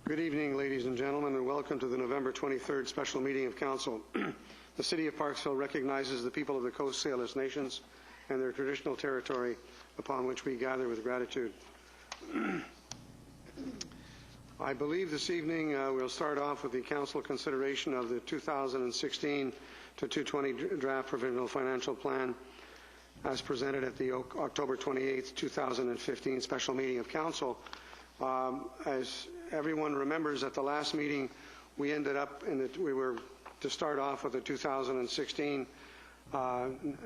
Good evening, ladies and gentlemen, and welcome to the November 23rd special meeting of Council. The City of Parksville recognizes the people of the Coast Salish Nations and their traditional territory upon which we gather with gratitude. I believe this evening we'll start off with the Council consideration of the 2016 to 2020 draft provisional financial plan as presented at the October 28th, 2015 special meeting of Council. As everyone remembers, at the last meeting, we ended up we were to start off with the 2016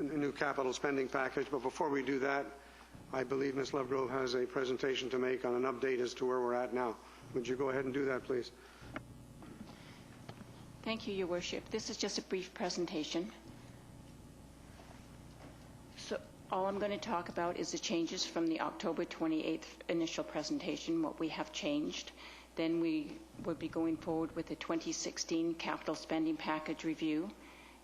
new capital spending package. But before we do that, I believe Ms. Lovegrove has a presentation to make on an update as to where we're at now. Would you go ahead and do that, please? Thank you, Your Worship. This is just a brief presentation. So all I'm going to talk about is the changes from the October 28th initial presentation, what we have changed. Then we will be going forward with the 2016 capital spending package review.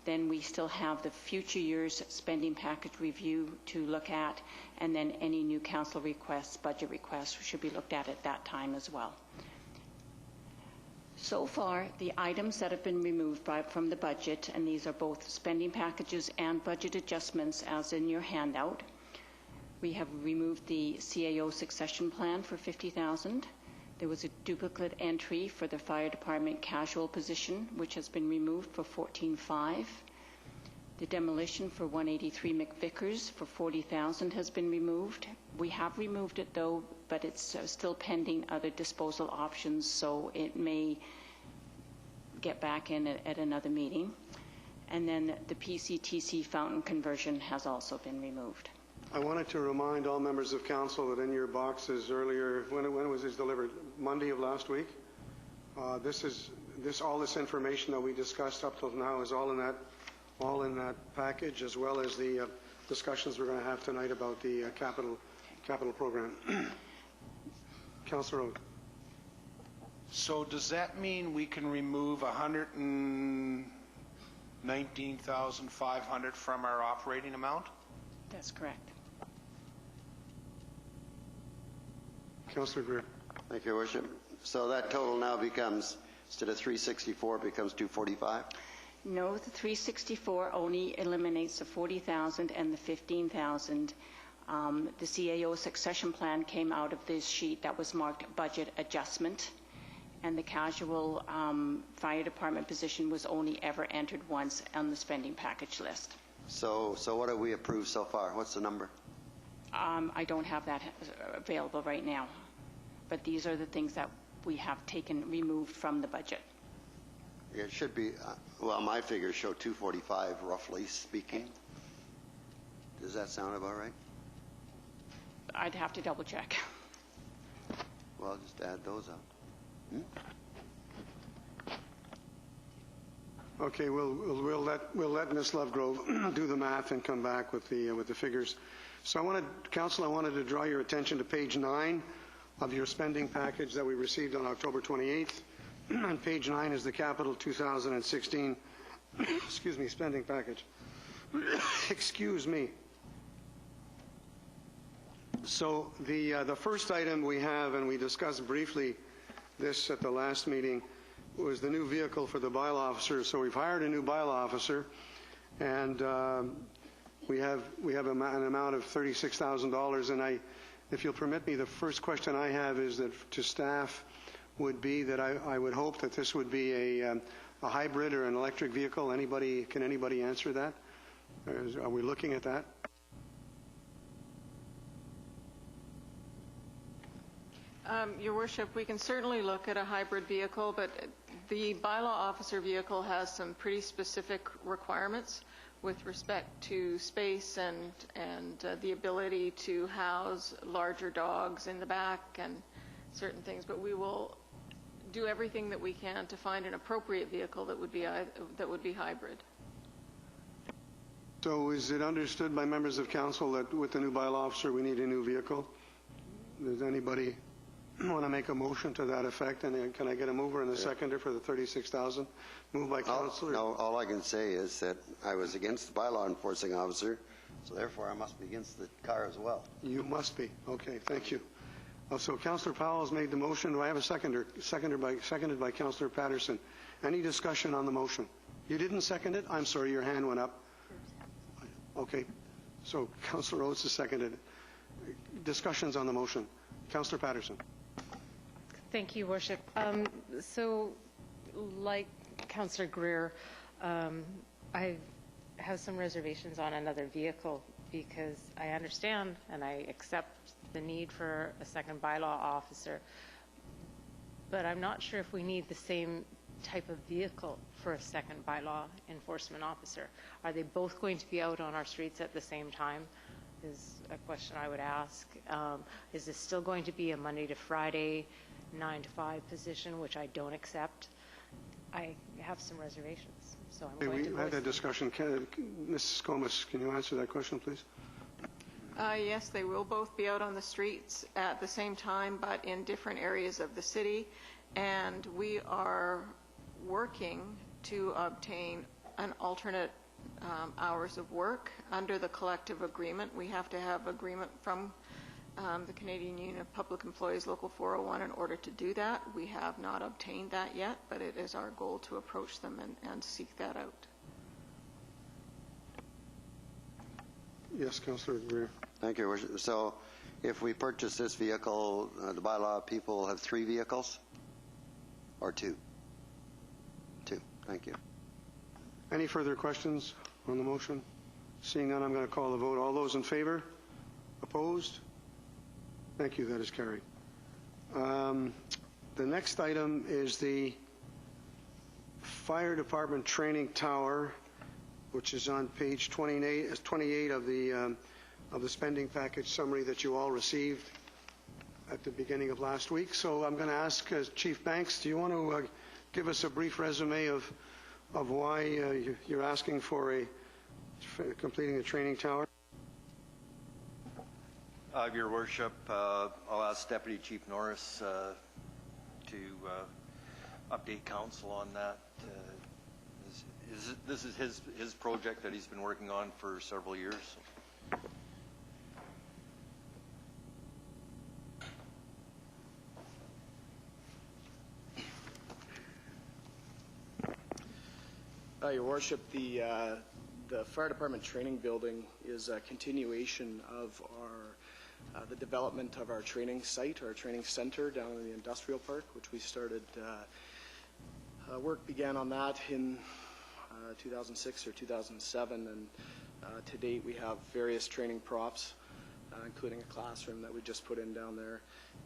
Then we still have the future year's spending package review to look at, and then any new council requests, budget requests, should be looked at that time as well. So far, the items that have been removed from the budget, and these are both spending packages and budget adjustments as in your handout. We have removed the CAO succession plan for $50,000. There was a duplicate entry for the fire department casual position, which has been removed for $14,500. The demolition for 183 McVickers for $40,000 has been removed. We have removed it though, but it's still pending other disposal options, so it may get back in at another meeting. And then the PCTC fountain conversion has also been removed. I wanted to remind all members of council that in your boxes earlier, when was this delivered? Monday of last week. All this information that we discussed up till now is all in that package, as well as the discussions we're going to have tonight about the capital program. Councillor Rowe. So does that mean we can remove $119,500 from our operating amount? That's correct. Councillor Greer. Thank you, Your Worship. So that total now becomes, instead of 364, becomes 245? No, the 364 only eliminates the 40,000 and the 15,000. The CAO succession plan came out of this sheet that was marked budget adjustment, and the casual fire department position was only ever entered once on the spending package list. So what have we approved so far? What's the number? I don't have that available right now, but these are the things that we have removed from the budget. It should be, well, my figures show 245, roughly speaking. Does that sound about right? I'd have to double check. Well, just add those up. Okay, we'll let Ms. Lovegrove do the math and come back with the figures. So Council, I wanted to draw your attention to page 9 of your spending package that we received on October 28th. On page 9 is the capital 2016 spending package. Excuse me. So the first item we have, and we discussed briefly this at the last meeting, was the new vehicle for the bylaw officer. So we've hired a new bylaw officer, and we have an amount of $36,000. And if you'll permit me, the first question I have is that to staff would be that I would hope that this would be a hybrid or an electric vehicle. Can anybody answer that? Are we looking at that? Your Worship, we can certainly look at a hybrid vehicle, but the bylaw officer vehicle has some pretty specific requirements with respect to space and the ability to house larger dogs in the back and certain things. But we will do everything that we can to find an appropriate vehicle that would be hybrid. So is it understood by members of council that with the new bylaw officer we need a new vehicle? Does anybody want to make a motion to that effect? And can I get a mover and a seconder for the $36,000? Moved by Councillor. No, all I can say is that I was against the bylaw enforcing officer, so therefore I must be against the car as well. You must be. Okay, thank you. So Councillor Powell has made the motion. Do I have a seconder? Seconded by Councillor Patterson. Any discussion on the motion? You didn't second it? I'm sorry, your hand went up. Okay. So Councillor Oates has seconded. Discussions on the motion. Councillor Patterson. Thank you, Worship. So, like Councillor Greer, I have some reservations on another vehicle because I understand and I accept the need for a second bylaw officer, but I'm not sure if we need the same type of vehicle for a second bylaw enforcement officer. Are they both going to be out on our streets at the same time is a question I would ask. Is this still going to be a Monday to Friday 9 to 5 position, which I don't accept? I have some reservations, so I'm going to We voice had that them. discussion. Mrs. Comas, can you answer that question, please? Yes, they will both be out on the streets at the same time, but in different areas of the city. And we are working to obtain an alternate hours of work under the collective agreement. We have to have agreement from the Canadian Union of Public Employees Local 401 in order to do that. We have not obtained that yet, but it is our goal to approach them and seek that out. Yes, Councillor Greer. Thank you, Your Worship. So if we purchase this vehicle, the bylaw people have 3 vehicles? Or 2? 2. Thank you. Any further questions on the motion? Seeing none, I'm going to call the vote. All those in favor? Opposed? Thank you. That is carried. The next item is the Fire Department Training Tower, which is on page 28 of the spending package summary that you all received at the beginning of last week. So I'm going to ask Chief Banks, do you want to give us a brief resume of why you're asking for completing the training tower? Your Worship, I'll ask Deputy Chief Norris to update Council on that. This is his project that he's been working on for several years. Your Worship, the Fire Department Training Building is a continuation of the development of our training site, our training center down in the industrial park, which we started, work began on that in 2006 or 2007, and to date we have various training props, including a classroom that we just put in down there.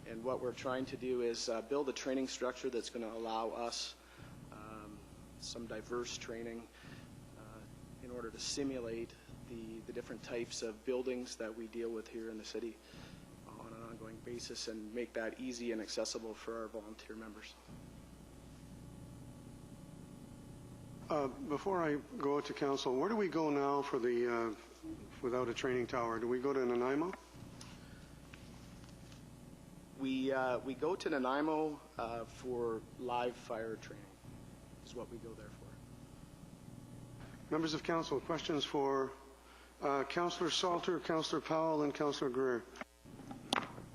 And what we're trying to do is build a training structure that's going to allow us some diverse training in order to simulate the different types of buildings that we deal with here in the city on an ongoing basis and make that easy and accessible for our volunteer members. Before I go to Council, where do we go now for the without a training tower? Do we go to Nanaimo? We go to Nanaimo for live fire training is what we go there for. Members of Council, questions for Councillor Salter, Councillor Powell, and Councillor Greer.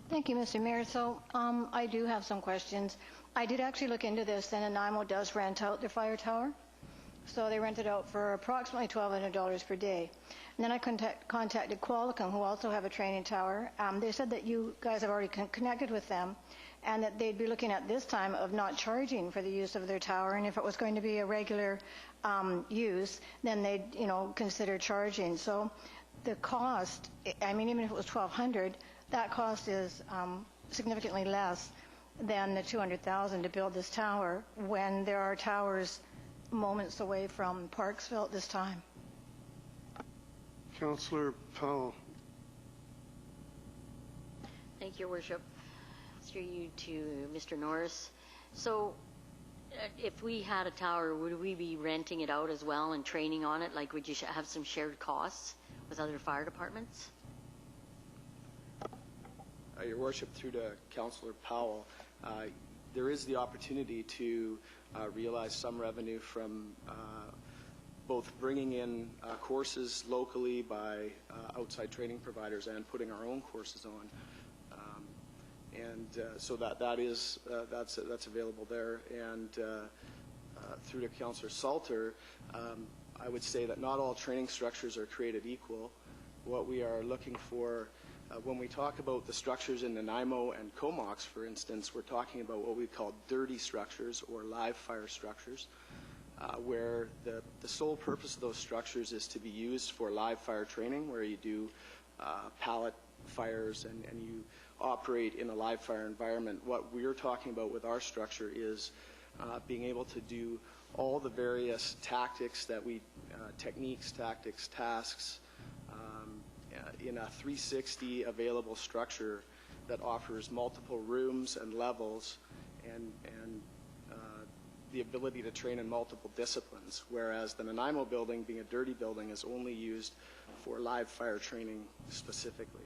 Thank you, Mr. Mayor. So I do have some questions. I did actually look into this, and Nanaimo does rent out their fire tower. So they rent it out for approximately $1,200 per day. And then I contacted Qualicum, who also have a training tower. They said that you guys have already connected with them and that they'd be looking at this time of not charging for the use of their tower. And if it was going to be a regular use, then they'd, consider charging. So the cost, I mean, even if it was $1,200, that cost is significantly less than the $200,000 to build this tower when there are towers moments away from Parksville at this time. Councillor Powell. Thank you, Your Worship. Through you to Mr. Norris. So if we had a tower, would we be renting it out as well and training on it? Like, would you have some shared costs with other fire departments? Your Worship, through to Councillor Powell, there is the opportunity to realize some revenue from both bringing in courses locally by outside training providers and putting our own courses on. And so that's available there. And through to Councillor Salter, I would say that not all training structures are created equal. What we are looking for, when we talk about the structures in Nanaimo and Comox, for instance, we're talking about what we call dirty structures or live fire structures, where the sole purpose of those structures is to be used for live fire training, where you do pallet fires and you operate in a live fire environment. What we're talking about with our structure is being able to do all the various tactics that techniques, tactics, tasks, in a 360 available structure that offers multiple rooms and levels and the ability to train in multiple disciplines, whereas the Nanaimo building, being a dirty building, is only used for live fire training specifically.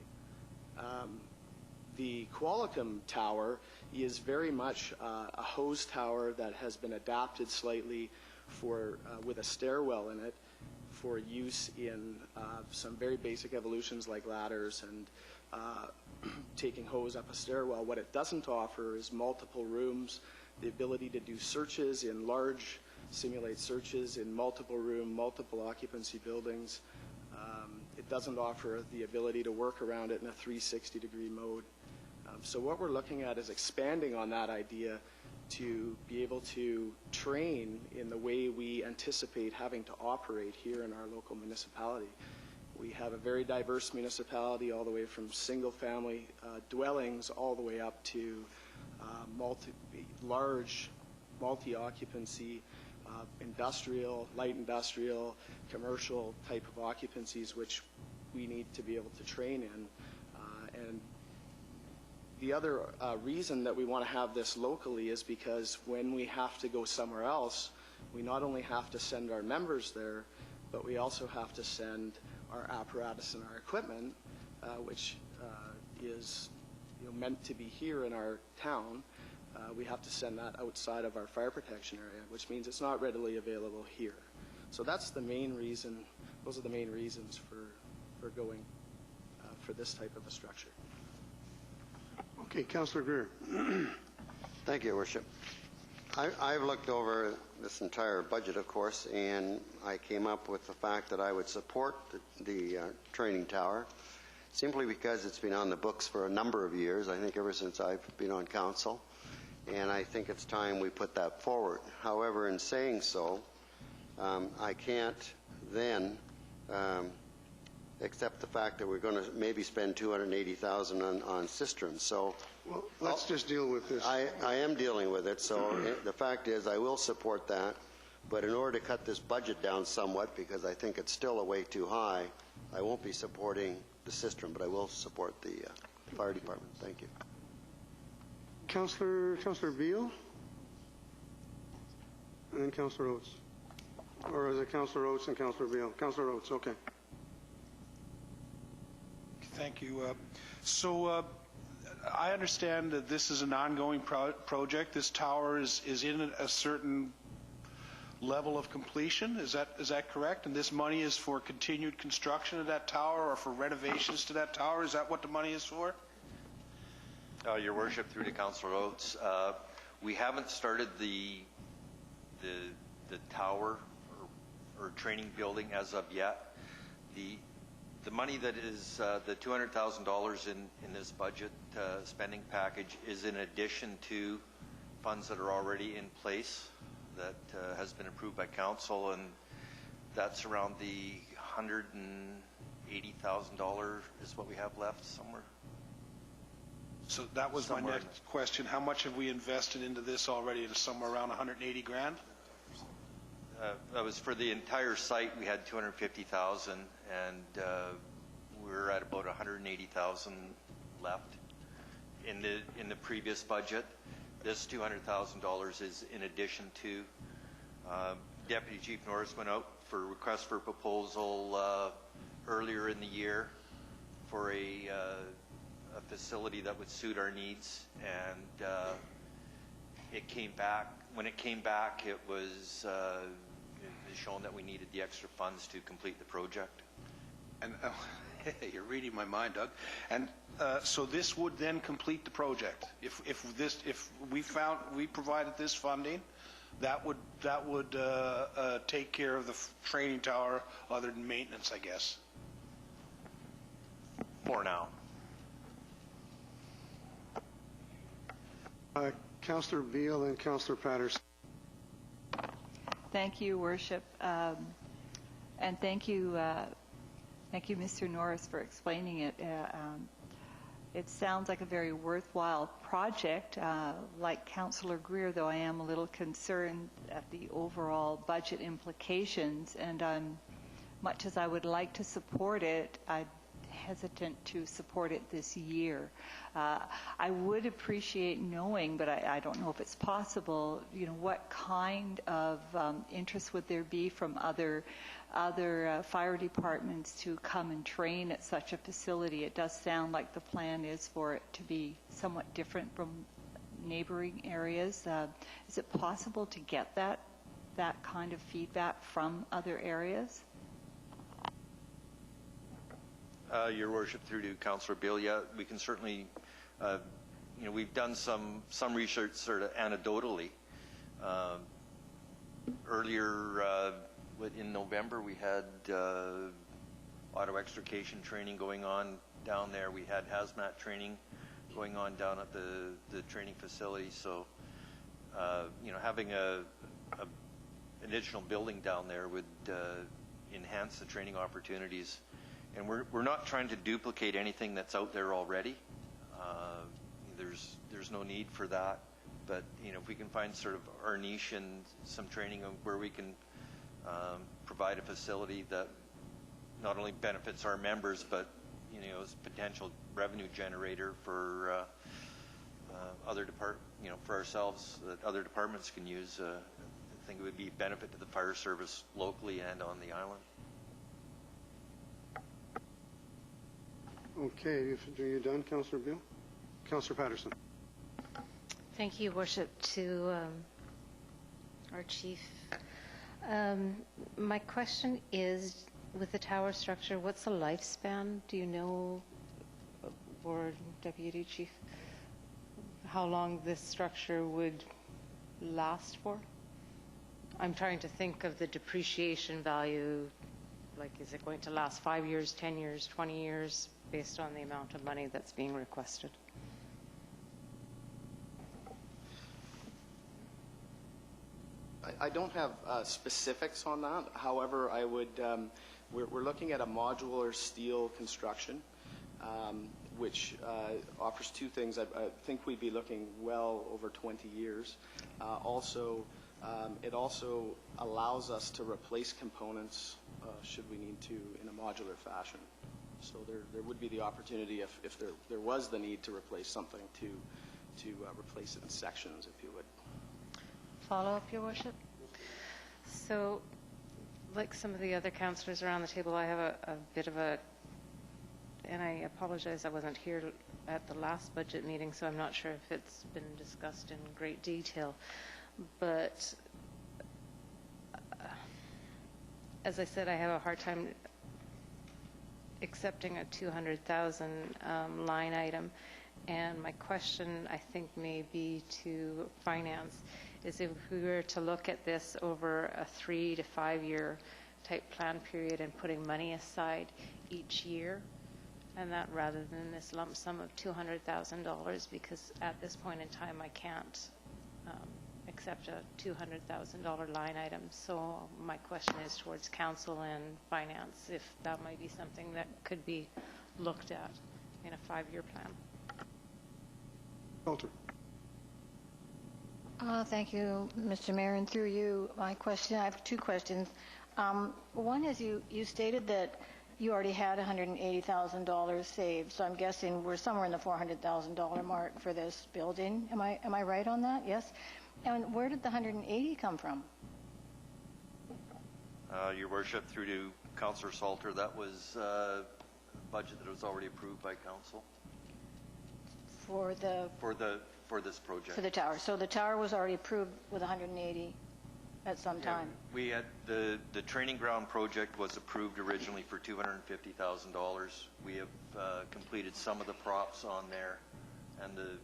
The Qualicum Tower is very much a hose tower that has been adapted slightly with a stairwell in it for use in some very basic evolutions like ladders and taking hose up a stairwell. What it doesn't offer is multiple rooms, the ability to do searches in simulate searches in multiple room, multiple occupancy buildings. It doesn't offer the ability to work around it in a 360-degree mode. So what we're looking at is expanding on that idea to be able to train in the way we anticipate having to operate here in our local municipality. We have a very diverse municipality, all the way from single-family dwellings all the way up to large multi-occupancy, industrial, light industrial, commercial type of occupancies, which we need to be able to train in. And the other reason that we want to have this locally is because when we have to go somewhere else, we not only have to send our members there, but we also have to send our apparatus and our equipment, which is meant to be here in our town. We have to send that outside of our fire protection area, which means it's not readily available here. So that's the main reason. Those are the main reasons for going for this type of a structure. Okay, Councillor Greer. Thank you, Your Worship. I've looked over this entire budget, of course, and I came up with the fact that I would support the training tower simply because it's been on the books for a number of years, I think ever since I've been on council, and I think it's time we put that forward. However, in saying so, I can't then accept the fact that we're going to maybe spend $280,000 on cisterns. So, well, let's just deal with this. I am dealing with it. So the fact is, I will support that. But in order to cut this budget down somewhat, because I think it's still a way too high, I won't be supporting the cistern, but I will support the fire department. Thank you. Councillor Beal, and then Councillor Oates, or is it Councillor Oates and Councillor Beal? Councillor Oates, okay. Thank you. So I understand that this is an ongoing project. This tower is in a certain level of completion. Is that correct? And this money is for continued construction of that tower or for renovations to that tower? Is that what the money is for? Your Worship, through to Councillor Oates, we haven't started the tower or training building as of yet. The money that is the $200,000 in this budget spending package is in addition to funds that are already in place that has been approved by council, and that's around the $180,000 is what we have left somewhere. So that was my next question. How much have we invested into this already? It's somewhere around 180 grand? That was for the entire site. We had 250,000, and we're at about 180,000 left in the previous budget. This $200,000 is in addition to. Deputy Chief Norris went out for request for proposal earlier in the year for a facility that would suit our needs, and it came back. When it came back, it was shown that we needed the extra funds to complete the project. And You're reading my mind, Doug. And so this would then complete the project. If we provided this funding, that would take care of the training tower, other than maintenance, I guess. For now. Councillor Beal and Councillor Patterson. Thank you, Worship, and thank you, Mr. Norris, for explaining it. It sounds like a very worthwhile project. Like Councillor Greer, though, I am a little concerned at the overall budget implications, and much as I would like to support it, I'm hesitant to support it this year. I would appreciate knowing, but I don't know if it's possible, what kind of interest would there be from other fire departments to come and train at such a facility? It does sound like the plan is for it to be somewhat different from neighboring areas. Is it possible to get that kind of feedback from other areas? Your Worship, through to Councillor Beal, yeah, we can certainly, we've done some research sort of anecdotally. Earlier in November, we had auto extrication training going on down there. We had hazmat training going on down at the training facility. So, having an additional building down there would enhance the training opportunities. And we're not trying to duplicate anything that's out there already. There's no need for that. But if we can find sort of our niche and some training where we can provide a facility that not only benefits our members, but is a potential revenue generator for for ourselves that other departments can use, I think it would be a benefit to the fire service locally and on the island. Okay, are you done, Councillor Beal? Councillor Patterson. Thank you, Worship, to our chief. My question is, with the tower structure, what's the lifespan? Do you know, or Deputy Chief, how long this structure would last for? I'm trying to think of the depreciation value. Like, is it going to last 5 years, 10 years, 20 years, based on the amount of money that's being requested? I don't have specifics on that. However, I would. We're looking at a modular steel construction, which offers two things. I think we'd be looking well over 20 years. It also allows us to replace components should we need to in a modular fashion. So there would be the opportunity if there was the need to replace something to replace it in sections, if you would. Follow up, Your Worship? So, like some of the other councillors around the table, I have a bit of a, and I apologize, I wasn't here at the last budget meeting, so I'm not sure if it's been discussed in great detail. But as I said, I have a hard time accepting a $200,000 line item. And my question, I think, may be to finance, is if we were to look at this over a 3 to 5 year type plan period and putting money aside each year, and that rather than this lump sum of $200,000, because at this point in time I can't accept a $200,000 line item. So my question is towards council and finance, if that might be something that could be looked at in a 5-year plan. Walter. Thank you, Mr. Mayor, and through you, I have two questions. One is you stated that you already had $180,000 saved, so I'm guessing we're somewhere in the $400,000 mark for this building. Am I right on that? Yes. And where did the 180 come from? Your Worship, through to Councillor Salter, that was a budget that was already approved by council. For this project. For the tower. So the tower was already approved with 180. at some time. We had, the training ground project was approved originally for $250,000. We have completed some of the props on there, and the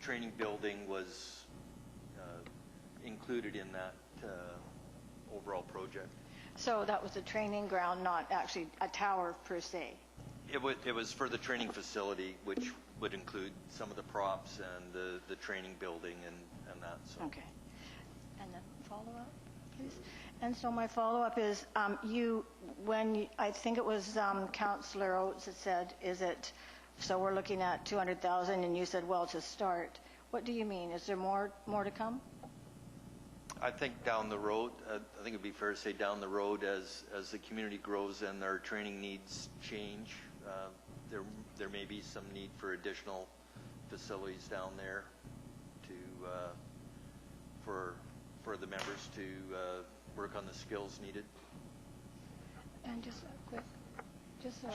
training building was included in that overall project. So that was a training ground, not actually a tower per se? It was for the training facility, which would include some of the props and the training building and that. So. Okay. And then follow-up, please? And so my follow-up is, I think it was Councillor Oates that said, so we're looking at 200,000, and you said, well, to start. What do you mean? Is there more to come? I think down the road, I think it'd be fair to say down the road, as the community grows and our training needs change, there may be some need for additional facilities down there for the members to work on the skills needed. And just quick,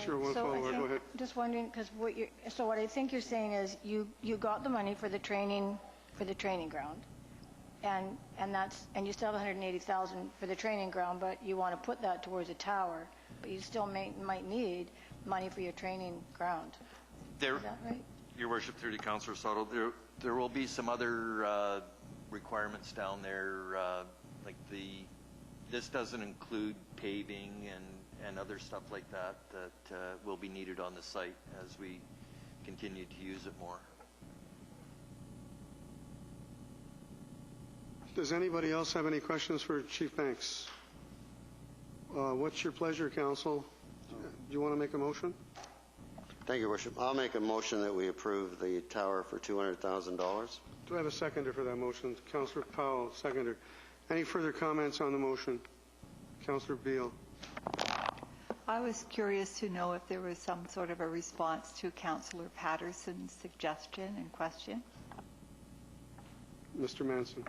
Sure, one follow-up, go ahead. Just wondering, because what I think you're saying is you got the money for the training ground, and you still have 180,000 for the training ground, but you want to put that towards a tower, but you still might need money for your training ground. Is that right? Your Worship, through to Councillor Soto, there will be some other requirements down there, like this doesn't include paving and other stuff like that will be needed on the site as we continue to use it more. Does anybody else have any questions for Chief Banks? What's your pleasure, Council? Do you want to make a motion? Thank you, Worship. I'll make a motion that we approve the tower for $200,000. Do I have a seconder for that motion? Councillor Powell, seconder. Any further comments on the motion? Councillor Beal. I was curious to know if there was some sort of a response to Councillor Patterson's suggestion and question. Mr. Manson.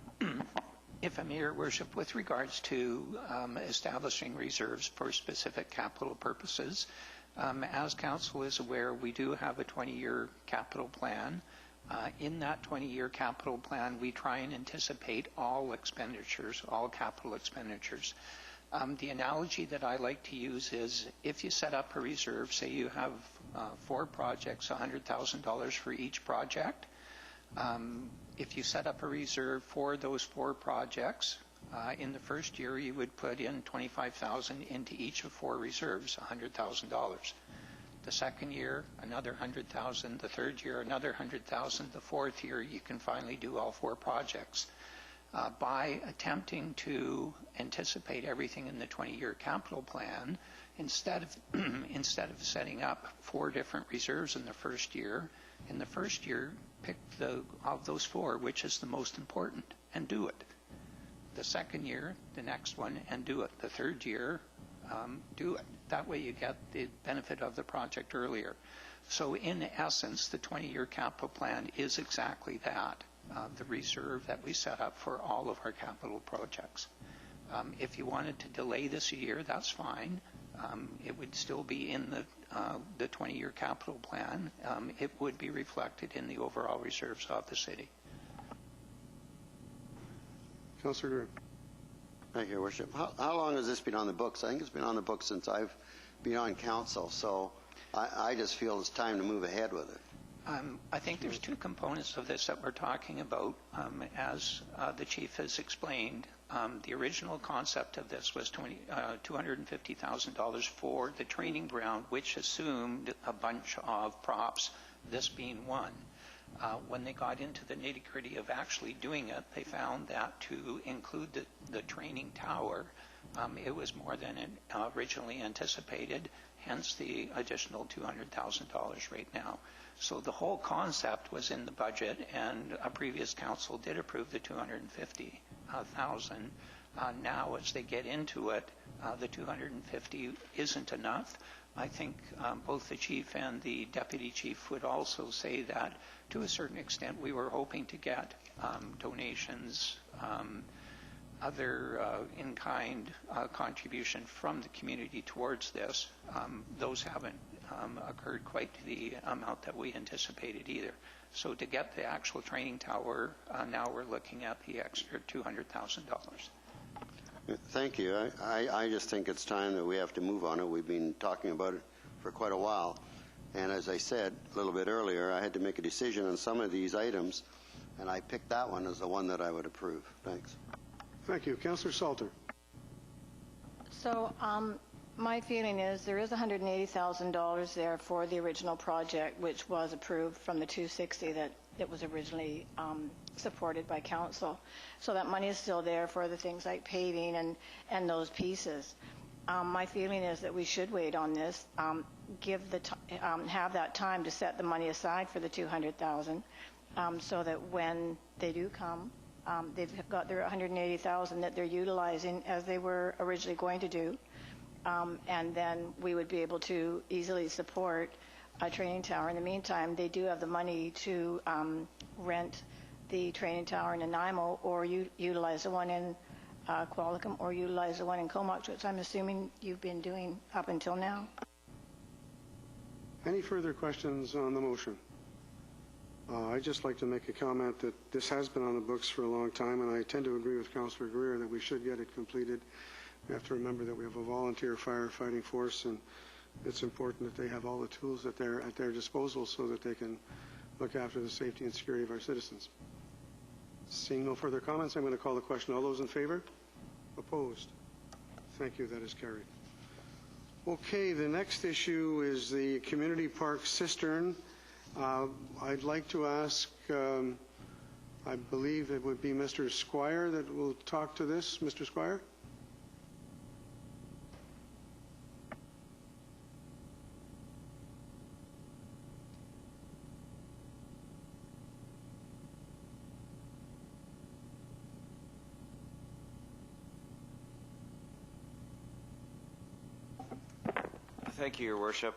If I may, Your Worship, with regards to establishing reserves for specific capital purposes, as Council is aware, we do have a 20-year capital plan. In that 20-year capital plan, we try and anticipate all expenditures, all capital expenditures. The analogy that I like to use is if you set up a reserve, say you have 4 projects, $100,000 for each project. If you set up a reserve for those 4 projects, in the first year you would put in $25,000 into each of 4 reserves, $100,000. The second year, another $100,000. The third year, another $100,000. The fourth year, you can finally do all 4 projects. By attempting to anticipate everything in the 20-year capital plan, instead of setting up 4 different reserves in the first year, pick of those 4, which is the most important, and do it. The second year, the next one, and do it. The third year, do it. That way you get the benefit of the project earlier. So in essence, the 20-year capital plan is exactly that, the reserve that we set up for all of our capital projects. If you wanted to delay this a year, that's fine. It would still be in the 20-year capital plan. It would be reflected in the overall reserves of the city. Councillor Greer. Thank you, Your Worship. How long has this been on the books? I think it's been on the books since I've been on council, so I just feel it's time to move ahead with it. I think there's 2 components of this that we're talking about. As the Chief has explained, the original concept of this was $250,000 for the training ground, which assumed a bunch of props, this being one. When they got into the nitty-gritty of actually doing it, they found that to include the training tower, it was more than originally anticipated, hence the additional $200,000 right now. So the whole concept was in the budget, and a previous council did approve the $250,000. Now, as they get into it, the $250,000 isn't enough. I think both the chief and the deputy chief would also say that to a certain extent we were hoping to get donations, other in-kind contribution from the community towards this. Those haven't occurred quite to the amount that we anticipated either. So to get the actual training tower, now we're looking at the extra $200,000. Thank you. I just think it's time that we have to move on it. We've been talking about it for quite a while. And as I said a little bit earlier, I had to make a decision on some of these items, and I picked that one as the one that I would approve. Thanks. Thank you. Councillor Salter. So my feeling is there is $180,000 there for the original project, which was approved from the 260 that was originally supported by council. So that money is still there for the things like paving and those pieces. My feeling is that we should wait on this, have that time to set the money aside for the $200,000, so that when they do come, they've got their $180,000 that they're utilizing as they were originally going to do, and then we would be able to easily support a training tower. In the meantime, they do have the money to rent the training tower in Nanaimo, or utilize the one in Qualicum, or utilize the one in Comox, which I'm assuming you've been doing up until now. Any further questions on the motion? I'd just like to make a comment that this has been on the books for a long time, and I tend to agree with Councillor Greer that we should get it completed. We have to remember that we have a volunteer firefighting force, and it's important that they have all the tools at their disposal so that they can look after the safety and security of our citizens. Seeing no further comments, I'm going to call the question. All those in favor? Opposed? Thank you. That is carried. Okay, the next issue is the community park cistern. I'd like to ask, I believe it would be Mr. Squire that will talk to this. Mr. Squire? Thank you, Your Worship.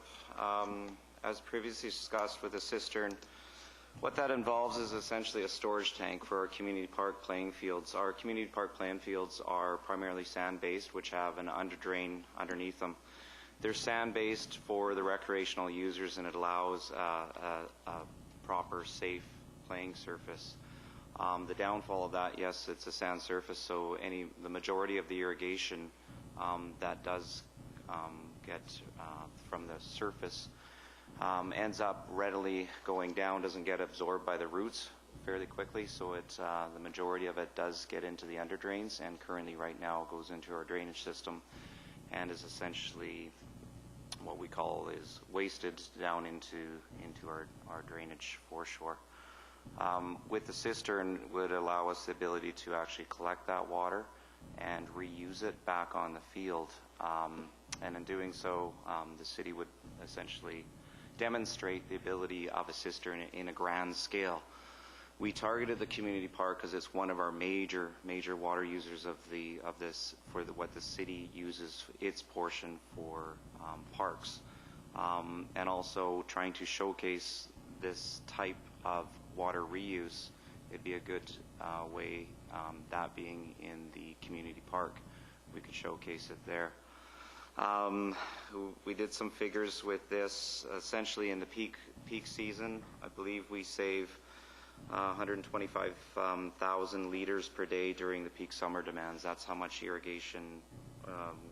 As previously discussed with the cistern, what that involves is essentially a storage tank for our community park playing fields. Our community park playing fields are primarily sand-based, which have an underdrain underneath them. They're sand-based for the recreational users, and it allows a proper, safe playing surface. The downfall of that, yes, it's a sand surface, so the majority of the irrigation that does get from the surface ends up readily going down, doesn't get absorbed by the roots fairly quickly, so the majority of it does get into the underdrains, and currently right now goes into our drainage system and is essentially what we call is wasted down into our drainage foreshore. With the cistern would allow us the ability to actually collect that water and reuse it back on the field. And in doing so, the city would essentially demonstrate the ability of a cistern in a grand scale. We targeted the community park because it's one of our major water users of this for what the city uses its portion for parks, and also trying to showcase this type of water reuse. It'd be a good way, that being in the community park, we could showcase it there. We did some figures with this. Essentially, in the peak season, I believe we save 125,000 liters per day during the peak summer demands. That's how much irrigation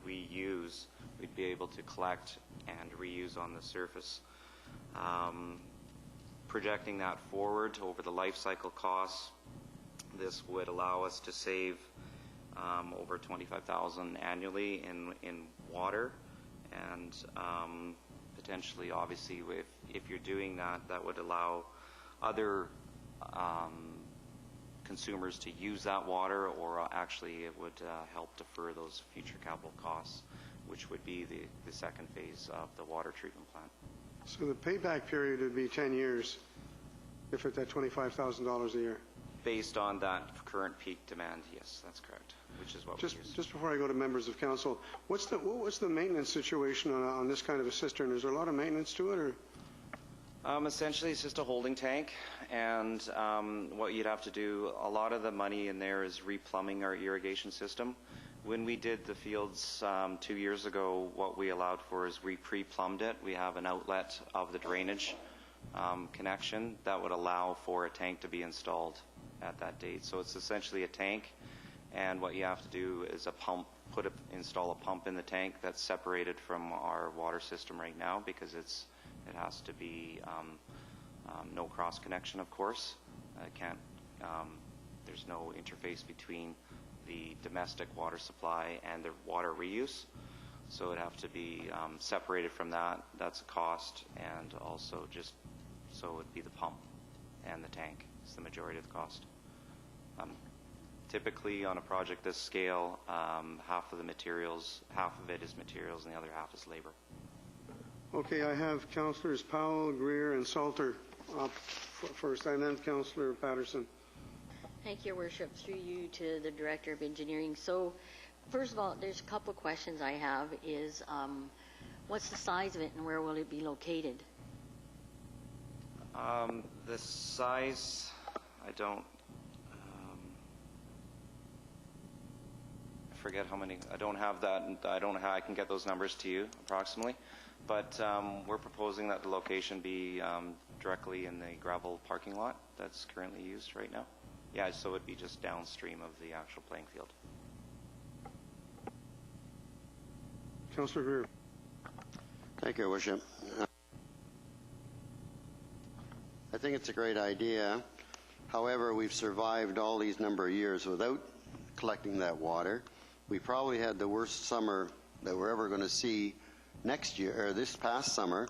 we use. We'd be able to collect and reuse on the surface. Projecting that forward over the life cycle costs, this would allow us to save over 25,000 annually in water, and potentially, obviously, if you're doing that, that would allow other consumers to use that water, or actually it would help defer those future capital costs, which would be the second phase of the water treatment plant. So the payback period would be 10 years if it's at $25,000 a year? Based on that current peak demand, yes, that's correct, which is what we use. Just before I go to members of council, what's the maintenance situation on this kind of a cistern? Is there a lot of maintenance to it, or? Essentially, it's just a holding tank, and what you'd have to do, a lot of the money in there is replumbing our irrigation system. When we did the fields 2 years ago, what we allowed for is we pre-plumbed it. We have an outlet of the drainage connection that would allow for a tank to be installed at that date. So it's essentially a tank, and what you have to do is install a pump in the tank that's separated from our water system right now, because it has to be no cross connection, of course. There's no interface between the domestic water supply and the water reuse, so it'd have to be separated from that. That's a cost, and also just so it'd be the pump and the tank is the majority of the cost. Typically on a project this scale, half of it is materials and the other half is labor. Okay, I have Councillors Powell, Greer, and Salter up first, and then Councillor Patterson. Thank you, Your Worship. Through you to the Director of Engineering. So, first of all, there's a couple of questions I have. Is what's the size of it and where will it be located? The size, I don't. I forget how many. I don't have that. I can get those numbers to you approximately, but we're proposing that the location be directly in the gravel parking lot that's currently used right now. Yeah, so it'd be just downstream of the actual playing field. Councillor Greer. Thank you, Your Worship. I think it's a great idea. However, we've survived all these number of years without collecting that water. We probably had the worst summer that we're ever going to see next year, or this past summer,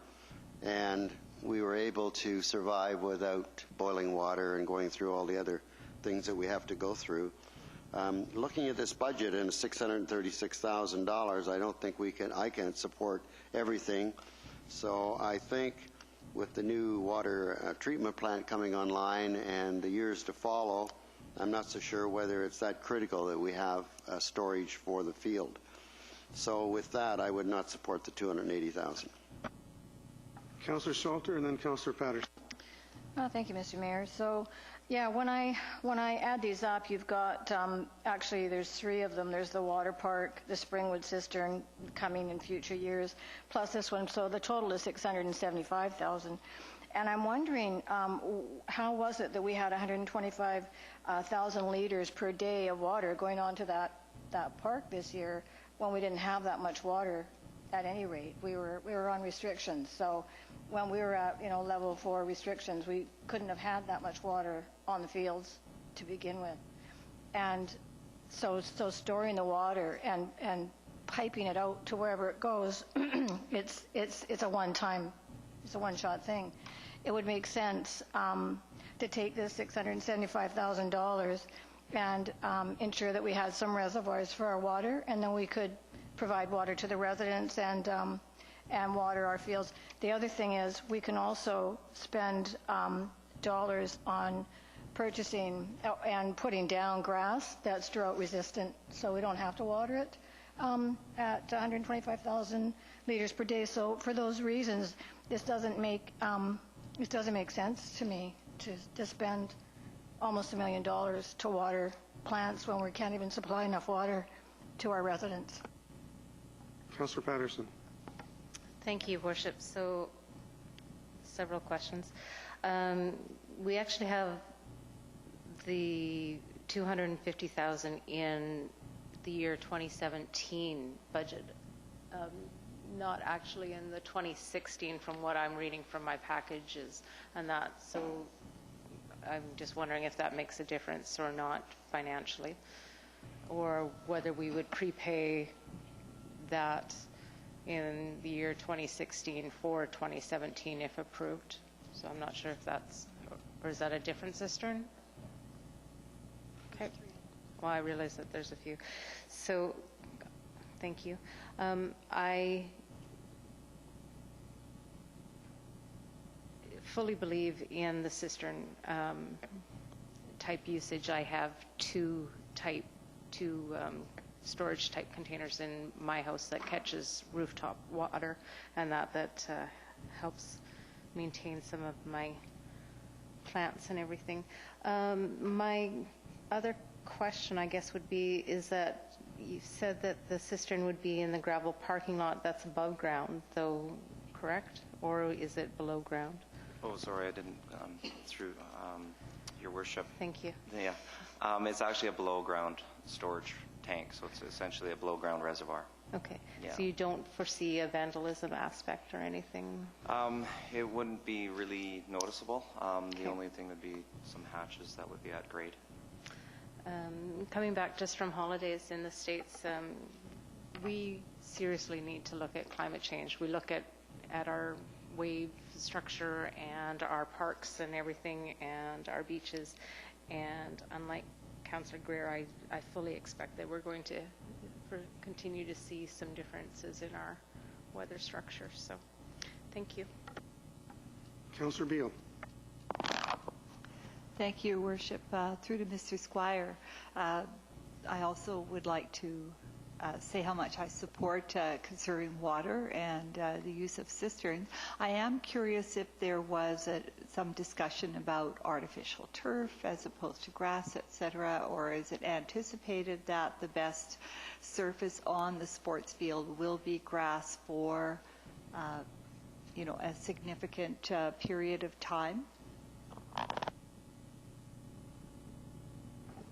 and we were able to survive without boiling water and going through all the other things that we have to go through. Looking at this budget and $636,000, I don't think I can support everything. So I think with the new water treatment plant coming online and the years to follow, I'm not so sure whether it's that critical that we have storage for the field. So with that, I would not support the $280,000. Councillor Salter and then Councillor Patterson. Thank you, Mr. Mayor. So, yeah, when I add these up, you've got actually there's three of them. There's the water park, the Springwood cistern coming in future years, plus this one. So the total is $675,000. And I'm wondering, how was it that we had 125,000 liters per day of water going on to that park this year when we didn't have that much water at any rate? We were on restrictions. So when we were at level 4 restrictions, we couldn't have had that much water on the fields to begin with. And so storing the water and piping it out to wherever it goes, it's a one-shot thing. It would make sense to take this $675,000 and ensure that we had some reservoirs for our water, and then we could provide water to the residents and water our fields. The other thing is we can also spend dollars on purchasing and putting down grass that's drought resistant, so we don't have to water it at 125,000 liters per day. So for those reasons, this doesn't make sense to me to spend almost $1 million to water plants when we can't even supply enough water to our residents. Councillor Patterson. Thank you, Worship. So, several questions. We actually have the $250,000 in the year 2017 budget, not actually in the 2016 from what I'm reading from my packages and that. So I'm just wondering if that makes a difference or not financially, or whether we would prepay that in the year 2016 for 2017 if approved. So I'm not sure if that's, or is that a different cistern? Okay. Well, I realize that there's a few. So, thank you. I fully believe in the cistern type usage. I have two storage type containers in my house that catches rooftop water, and that helps maintain some of my plants and everything. My other question, I guess, would be is that You said that the cistern would be in the gravel parking lot that's above ground, though, correct? Or is it below ground? Oh, sorry, I didn't, Your Worship. Thank you. Yeah, it's actually a below-ground storage tank, so it's essentially a below-ground reservoir. Okay. Yeah. So you don't foresee a vandalism aspect or anything? It wouldn't be really noticeable. Okay. The only thing would be some hatches that would be at grade. Coming back just from holidays in the States, we seriously need to look at climate change. We look at our wave structure and our parks and everything and our beaches. And unlike Councillor Greer, I fully expect that we're going to continue to see some differences in our weather structure. So thank you. Councillor Beale. Thank you, Your Worship. Through to Mr. Squire, I also would like to say how much I support conserving water and the use of cisterns. I am curious if there was some discussion about artificial turf as opposed to grass, etc., or is it anticipated that the best surface on the sports field will be grass for, a significant period of time?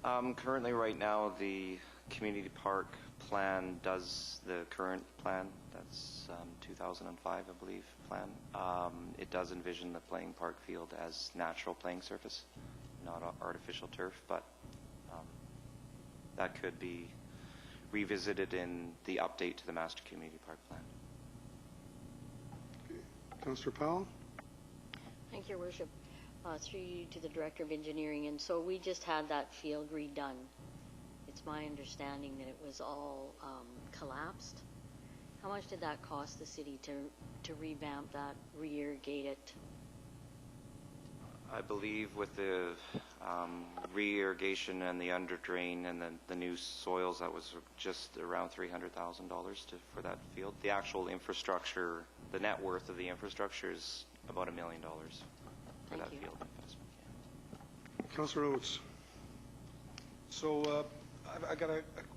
Currently, right now, the community park plan does the current plan. That's 2005, I believe, plan. It does envision the playing park field as natural playing surface, not artificial turf, but that could be revisited in the update to the master community park plan. Councillor Powell. Thank you, Your Worship. Through you to the Director of Engineering, and so we just had that field redone. It's my understanding that it was all collapsed. How much did that cost the city to revamp that, re-irrigate it? I believe with the re-irrigation and the underdrain and the new soils, that was just around $300,000 for that field. The actual infrastructure, the net worth of the infrastructure is about $1 million. For that field investment. Yeah. Councillor Oates. So I got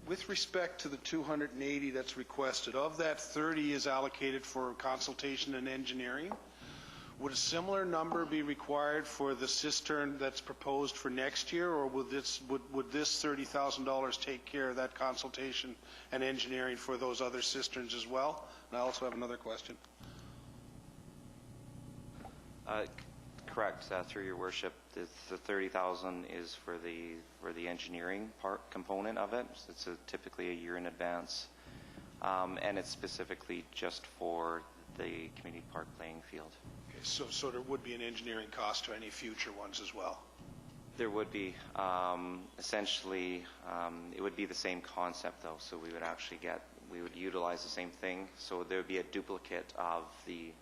with respect to the 280 that's requested, of that 30 is allocated for consultation and engineering. Would a similar number be required for the cistern that's proposed for next year, or would this $30,000 take care of that consultation and engineering for those other cisterns as well? And I also have another question. Correct. Through Your Worship, the 30,000 is for the engineering part component of it. It's typically a year in advance, and it's specifically just for the community park playing field. Okay, so there would be an engineering cost to any future ones as well. There would be. Essentially, it would be the same concept though. So we would utilize the same thing. So there would be a duplicate of the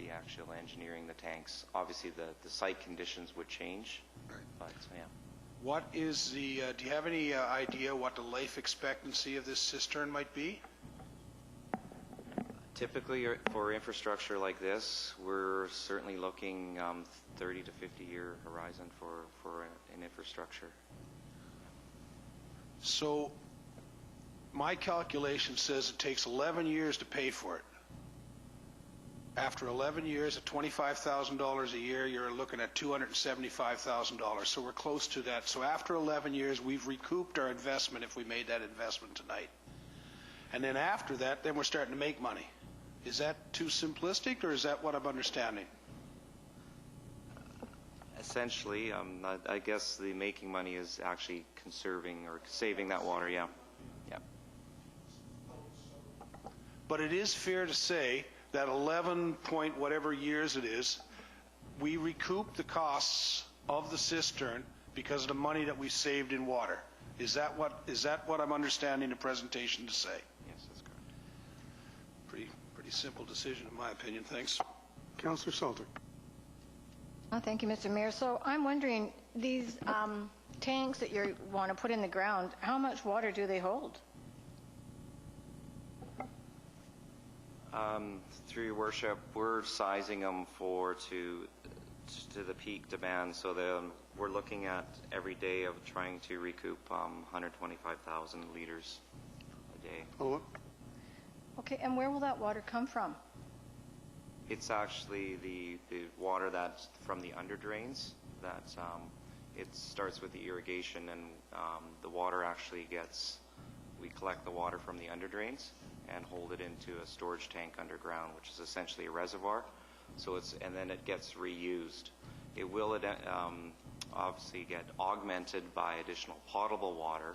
actual engineering the tanks. Obviously, the site conditions would change. Right. But yeah. What is the? Do you have any idea what the life expectancy of this cistern might be? Typically, for infrastructure like this, we're certainly looking 30 to 50 year horizon for an infrastructure. So, my calculation says it takes 11 years to pay for it. After 11 years at $25,000 a year, you're looking at $275,000. So we're close to that. So after 11 years, we've recouped our investment if we made that investment tonight. And then after that, then we're starting to make money. Is that too simplistic, or is that what I'm understanding? Essentially, I guess the making money is actually conserving or saving that water, yeah. Yeah. But it is fair to say that 11 point whatever years it is, we recoup the costs of the cistern because of the money that we saved in water. Is that what I'm understanding the presentation to say? Yes, that's correct. Pretty simple decision in my opinion. Thanks. Councillor Salter. Thank you, Mr. Mayor. So I'm wondering, these tanks that you want to put in the ground, how much water do they hold? Through Your Worship, we're sizing them to the peak demand, so we're looking at every day of trying to recoup 125,000 liters. day. Follow up? Okay, and where will that water come from? It's actually the water that's from the under drains. That it starts with the irrigation, and the water actually we collect the water from the under drains and hold it into a storage tank underground, which is essentially a reservoir. So and then it gets reused. It will obviously get augmented by additional potable water,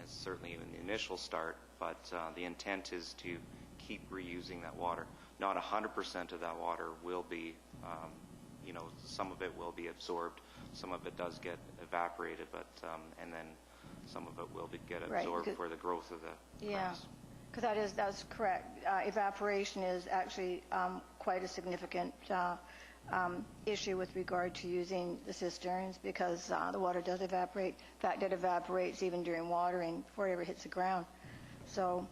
as certainly in the initial start, but the intent is to keep reusing that water. Not 100% of that water will be, some of it will be absorbed, some of it does get evaporated, but and then some of it will get absorbed for the growth of the grass. Because that's correct. Evaporation is actually quite a significant issue with regard to using the cisterns, because the water does evaporate. In fact, it evaporates even during watering before it ever hits the ground. So,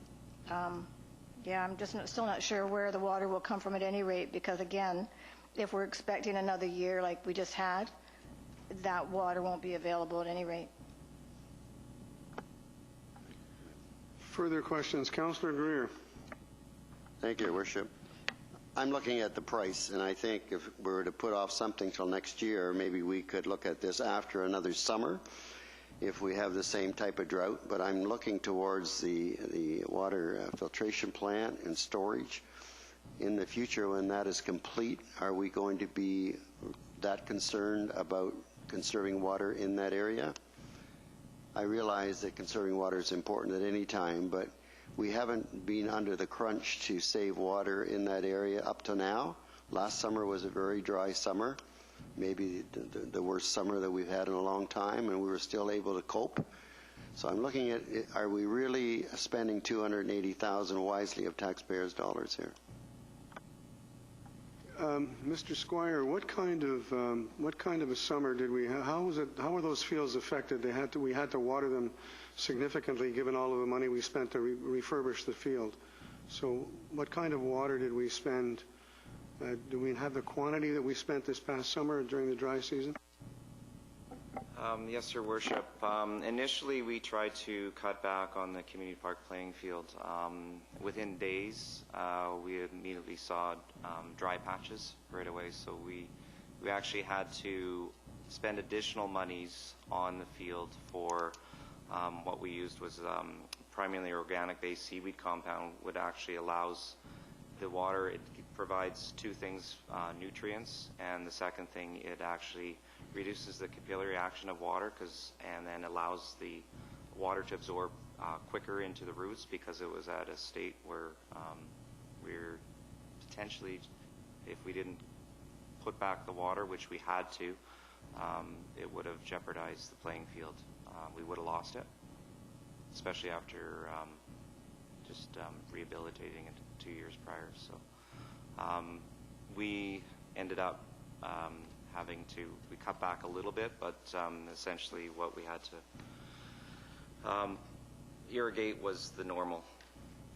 I'm just still not sure where the water will come from at any rate, because again, if we're expecting another year like we just had, that water won't be available at any rate. Further questions? Councillor Greer. Thank you, Your Worship. I'm looking at the price, and I think if we were to put off something till next year, maybe we could look at this after another summer if we have the same type of drought. But I'm looking towards the water filtration plant and storage. In the future, when that is complete, are we going to be that concerned about conserving water in that area? I realize that conserving water is important at any time, but we haven't been under the crunch to save water in that area up to now. Last summer was a very dry summer, maybe the worst summer that we've had in a long time, and we were still able to cope. So I'm looking at, are we really spending $280,000 wisely of taxpayers' dollars here? Mr. Squire, what kind of a summer did we have? How were those fields affected? We had to water them significantly, given all of the money we spent to refurbish the field. So, what kind of water did we spend? Do we have the quantity that we spent this past summer during the dry season? Yes, Your Worship. Initially, we tried to cut back on the community park playing field. Within days, we immediately saw dry patches right away, so we actually had to spend additional monies on the field for what we used was primarily organic-based seaweed compound, which actually allows the water, it provides two things, nutrients, and the second thing, it actually reduces the capillary action of water and then allows the water to absorb quicker into the roots, because it was at a state where we're potentially, if we didn't put back the water, which we had to, it would have jeopardized the playing field. We would have lost it, especially after just rehabilitating it 2 years prior. So we ended up we cut back a little bit, but essentially what we had to irrigate was the normal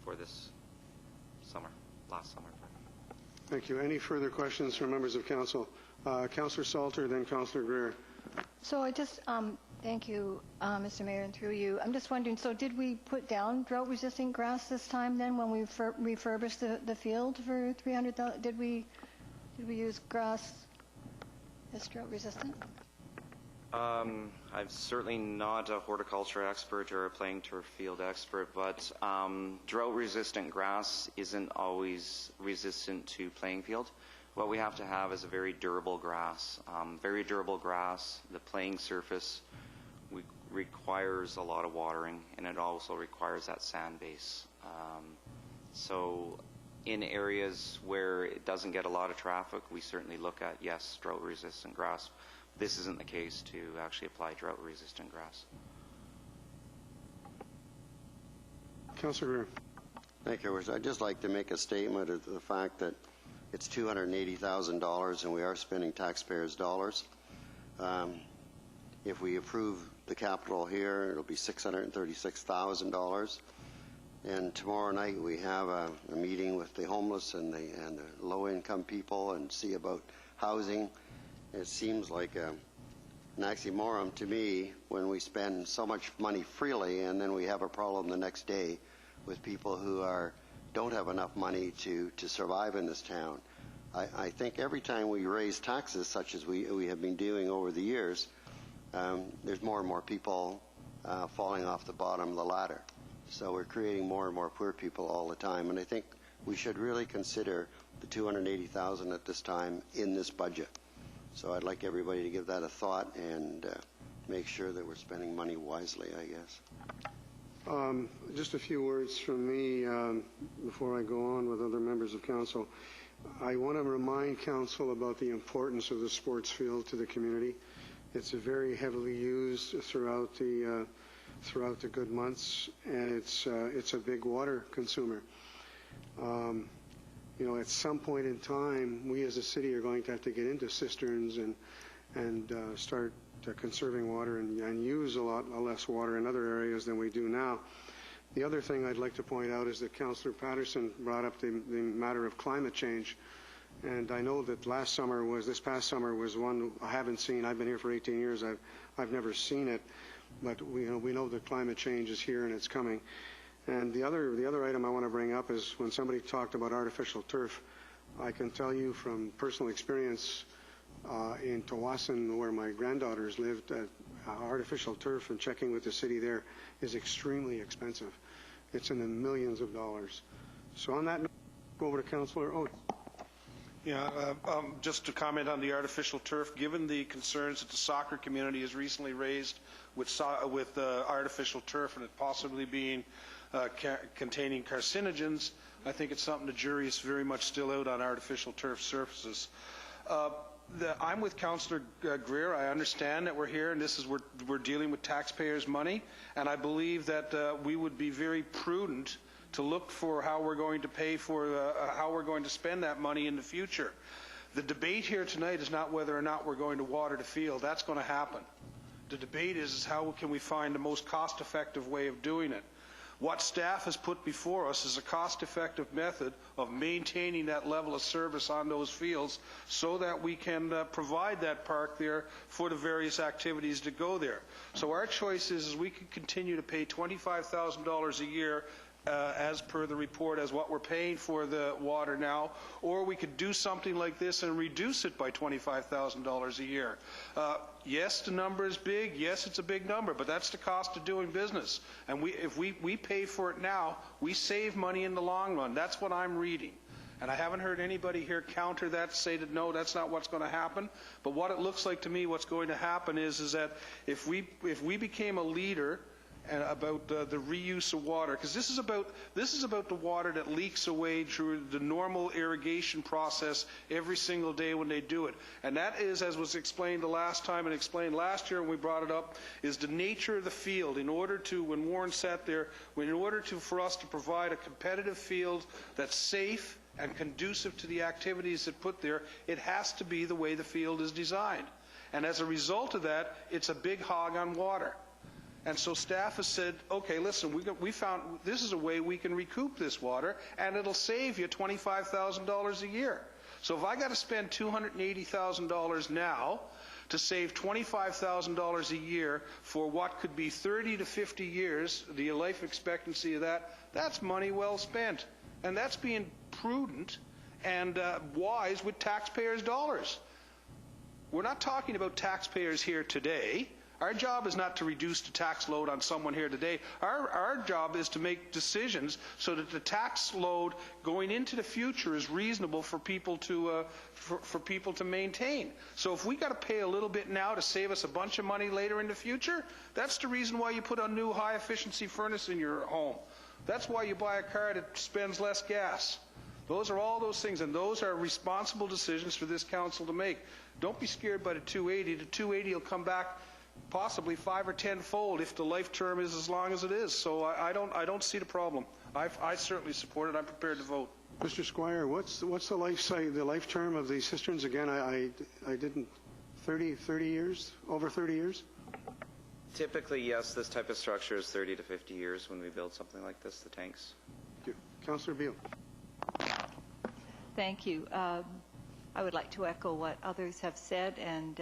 for this last summer. Thank you. Any further questions from members of council? Councillor Salter, then Councillor Greer. So I just, thank you, Mr. Mayor, and through you. I'm just wondering, so did we put down drought-resistant grass this time then when we refurbished the field for $300,000? Did we use grass that's drought-resistant? I'm certainly not a horticulture expert or a playing turf field expert, but drought-resistant grass isn't always resistant to playing field. What we have to have is a very durable grass. Very durable grass, the playing surface requires a lot of watering, and it also requires that sand base. So in areas where it doesn't get a lot of traffic, we certainly look at, yes, drought-resistant grass. This isn't the case to actually apply drought-resistant grass. Councillor Greer. Thank you. I'd just like to make a statement of the fact that it's $280,000 and we are spending taxpayers' dollars. If we approve the capital here, it'll be $636,000. And tomorrow night we have a meeting with the homeless and the low-income people and see about housing. It seems like an oxymoron to me when we spend so much money freely and then we have a problem the next day with people who don't have enough money to survive in this town. I think every time we raise taxes, such as we have been doing over the years, there's more and more people falling off the bottom of the ladder. So we're creating more and more poor people all the time. And I think we should really consider the $280,000 at this time in this budget. So I'd like everybody to give that a thought and make sure that we're spending money wisely, I guess. Just a few words from me before I go on with other members of council. I want to remind council about the importance of the sports field to the community. It's very heavily used throughout the good months, and it's a big water consumer. At some point in time, we as a city are going to have to get into cisterns and start conserving water and use a lot less water in other areas than we do now. The other thing I'd like to point out is that Councillor Patterson brought up the matter of climate change, and I know that this past summer was one I haven't seen. I've been here for 18 years. I've never seen it, but we know that climate change is here and it's coming. And the other item I want to bring up is when somebody talked about artificial turf. I can tell you from personal experience in Tawasin, where my granddaughters lived, artificial turf and checking with the city there is extremely expensive. It's in the millions of dollars. So on that note, go over to Councillor Oates. Yeah, just to comment on the artificial turf, given the concerns that the soccer community has recently raised with artificial turf and it possibly being containing carcinogens, I think it's something the jury is very much still out on artificial turf surfaces. I'm with Councillor Greer. I understand that we're here and we're dealing with taxpayers' money, and I believe that we would be very prudent to look for how we're going to pay for how we're going to spend that money in the future. The debate here tonight is not whether or not we're going to water the field. That's going to happen. The debate is how can we find the most cost-effective way of doing it. What staff has put before us is a cost-effective method of maintaining that level of service on those fields so that we can provide that park there for the various activities that go there. So our choice is we can continue to pay $25,000 a year as per the report as what we're paying for the water now, or we could do something like this and reduce it by $25,000 a year. Yes, the number is big. Yes, it's a big number, but that's the cost of doing business. And if we pay for it now, we save money in the long run. That's what I'm reading. And I haven't heard anybody here counter that, say that no, that's not what's going to happen. But what it looks like to me, what's going to happen is that if we became a leader and about the reuse of water, because this is about the water that leaks away through the normal irrigation process every single day when they do it. And that is, as was explained the last time and explained last year when we brought it up, is the nature of the field. In order to, when Warren sat there, for us to provide a competitive field that's safe and conducive to the activities that put there, it has to be the way the field is designed. And as a result of that, it's a big hog on water. And so staff has said, okay, listen, we found this is a way we can recoup this water, and it'll save you $25,000 a year. So if I got to spend $280,000 now to save $25,000 a year for what could be 30 to 50 years, the life expectancy of that, that's money well spent. And that's being prudent and wise with taxpayers' dollars. We're not talking about taxpayers here today. Our job is not to reduce the tax load on someone here today. Our job is to make decisions so that the tax load going into the future is reasonable for people to maintain. So if we got to pay a little bit now to save us a bunch of money later in the future, that's the reason why you put a new high-efficiency furnace in your home. That's why you buy a car that spends less gas. Those are all those things, and those are responsible decisions for this council to make. Don't be scared by the 280. The 280 will come back possibly 5 or 10-fold if the life term is as long as it is. So I don't see the problem. I certainly support it. I'm prepared to vote. Mr. Squire, what's the life term of these cisterns again? I didn't 30 years, over 30 years. Typically, yes, this type of structure is 30 to 50 years when we build something like this, the tanks. Thank you. Councillor Beale. Thank you. I would like to echo what others have said, and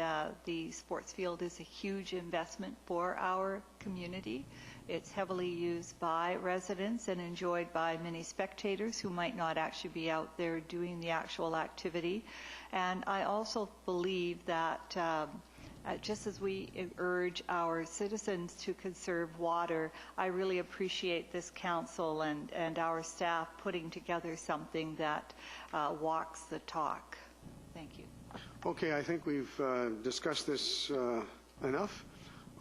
the sports field is a huge investment for our community, It's heavily used by residents and enjoyed by many spectators who might not actually be out there doing the actual activity. And I also believe that just as we urge our citizens to conserve water, I really appreciate this council and our staff putting together something that walks the talk. Thank you. Okay, I think we've discussed this enough.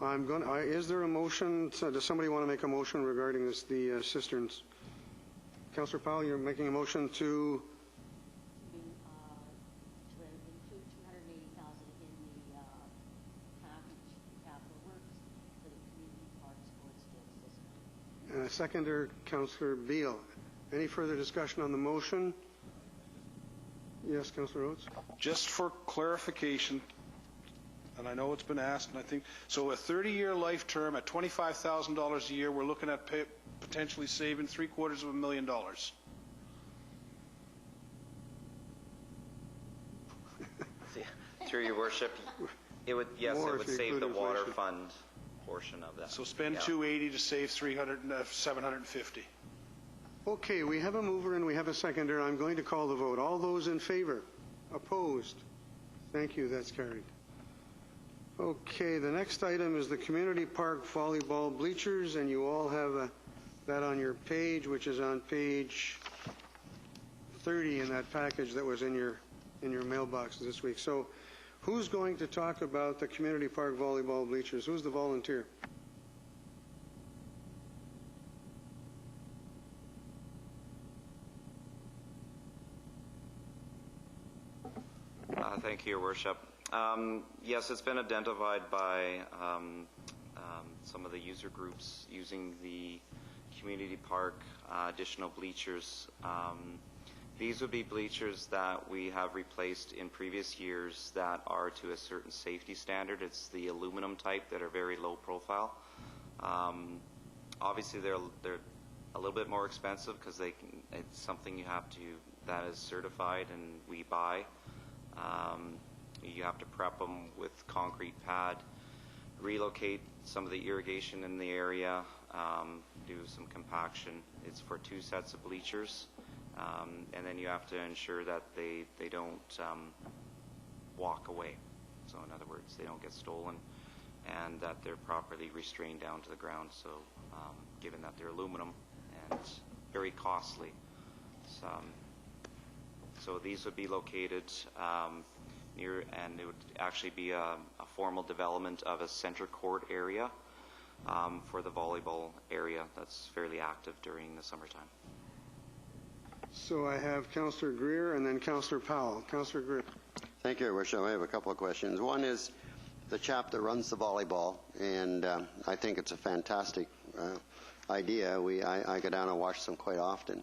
Is there a motion? Does somebody want to make a motion regarding the cisterns? Councillor Powell, you're making a motion to include $280,000 in the package capital works for the community park sports field system. and a seconder, Councillor Beal. Any further discussion on the motion? Yes, Councillor Oates. Just for clarification, and I know it's been asked, and I think, so a 30-year life term at $25,000 a year, we're looking at potentially saving $750,000. Through your worship, it would, yes, More it would if you save the include water inflation. fund portion of that. So spend Yeah. $280 to save $750. Okay, we have a mover and we have a seconder. I'm going to call the vote. All those in favor? Opposed? Thank you, that's carried. Okay, the next item is the community park volleyball bleachers, and you all have that on your page, which is on page 30 in that package that was in your mailbox this week. So who's going to talk about the community park volleyball bleachers? Who's the volunteer? Thank you, Your Worship. Yes, it's been identified by some of the user groups using the community park additional bleachers. These would be bleachers that we have replaced in previous years that are to a certain safety standard. It's the aluminum type that are very low profile. Obviously, they're a little bit more expensive because it's something you have to that is certified and we buy. You have to prep them with concrete pad, relocate some of the irrigation in the area, do some compaction. It's for 2 sets of bleachers, and then you have to ensure that they don't walk away. So in other words, they don't get stolen, and that they're properly restrained down to the ground. So given that they're aluminum and very costly. So these would be located near, and it would actually be a formal development of a center court area for the volleyball area that's fairly active during the summertime. So I have Councillor Greer and then Councillor Powell. Councillor Greer. Thank you, Your Worship. I have a couple of questions. One is the chap that runs the volleyball, and I think it's a fantastic idea. I go down and watch them quite often.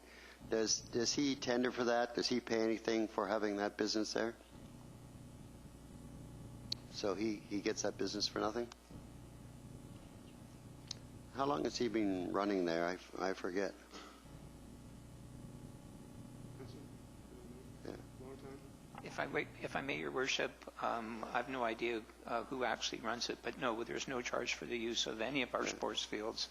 Does he tender for that? Does he pay anything for having that business there? So he gets that business for nothing? How long has he been running there? I forget. Yeah. If I may, Your Worship, I have no idea who actually runs it, but no, there's no charge for the use of any of our sports fields.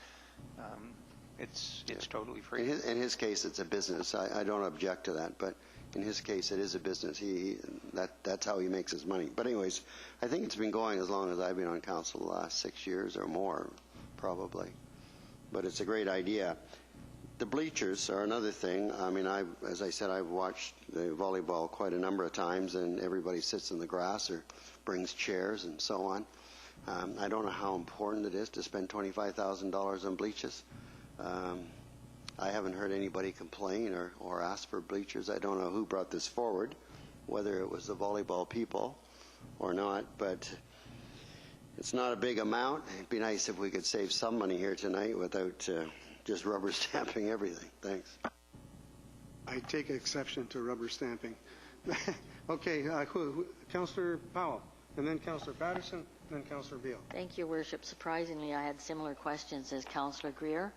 It's totally free. In his case, it's a business. I don't object to that, but in his case, it is a business. That's how he makes his money. But anyways, I think it's been going as long as I've been on council, the last 6 years or more, probably. But it's a great idea. The bleachers are another thing. I mean, as I said, I've watched the volleyball quite a number of times, and everybody sits in the grass or brings chairs and so on. I don't know how important it is to spend $25,000 on bleachers. I haven't heard anybody complain or ask for bleachers. I don't know who brought this forward, whether it was the volleyball people or not, but it's not a big amount. It'd be nice if we could save some money here tonight without just rubber stamping everything. Thanks. I take exception to rubber stamping. Okay, Councillor Powell, and then Councillor Patterson, and then Councillor Beal. Thank you, Worship. Surprisingly, I had similar questions as Councillor Greer.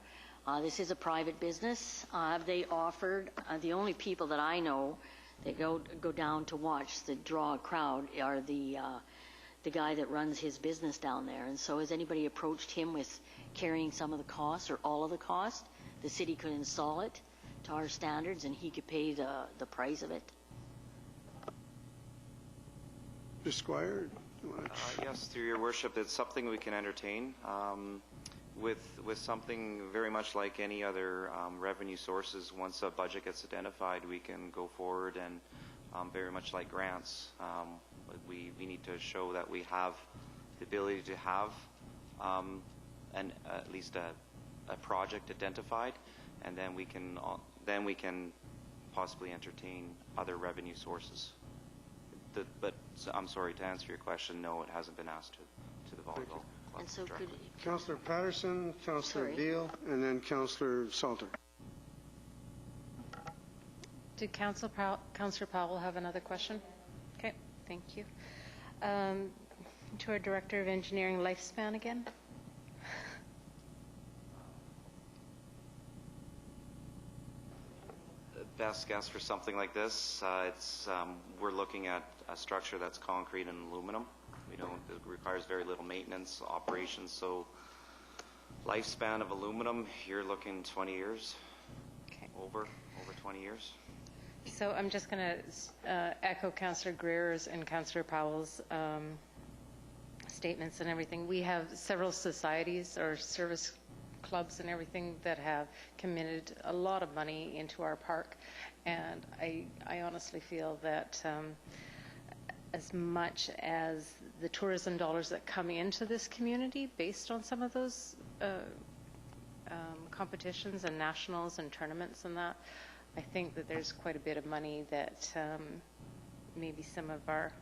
This is a private business. They offered, the only people that I know that go down to watch the draw crowd are the the guy that runs his business down there. And so has anybody approached him with carrying some of the cost or all of the cost? The city could install it to our standards and he could pay the price of it. Mr. Squire? Yes, through your worship, it's something we can entertain. With something very much like any other revenue sources, once a budget gets identified, we can go forward and very much like grants, we need to show that we have the ability to have at least a project identified, and then we can possibly entertain other revenue sources. But I'm sorry, to answer your question, no, it hasn't been asked to the volleyball club. And so could, Councillor Patterson, Councillor Sorry. Beal, and then Councillor Salter. Did Councillor Powell have another question? Okay, thank you. To our Director of Engineering, lifespan again. Best guess for something like this, we're looking at a structure that's concrete and aluminum. It requires very little maintenance, operations, so lifespan of aluminum, you're looking 20 years, Okay. over 20 years. So I'm just going to echo Councillor Greer's and Councillor Powell's statements and everything. We have several societies or service clubs and everything that have committed a lot of money into our park, and I honestly feel that as much as the tourism dollars that come into this community based on some of those competitions and nationals and tournaments and that, I think that there's quite a bit of money that maybe some of our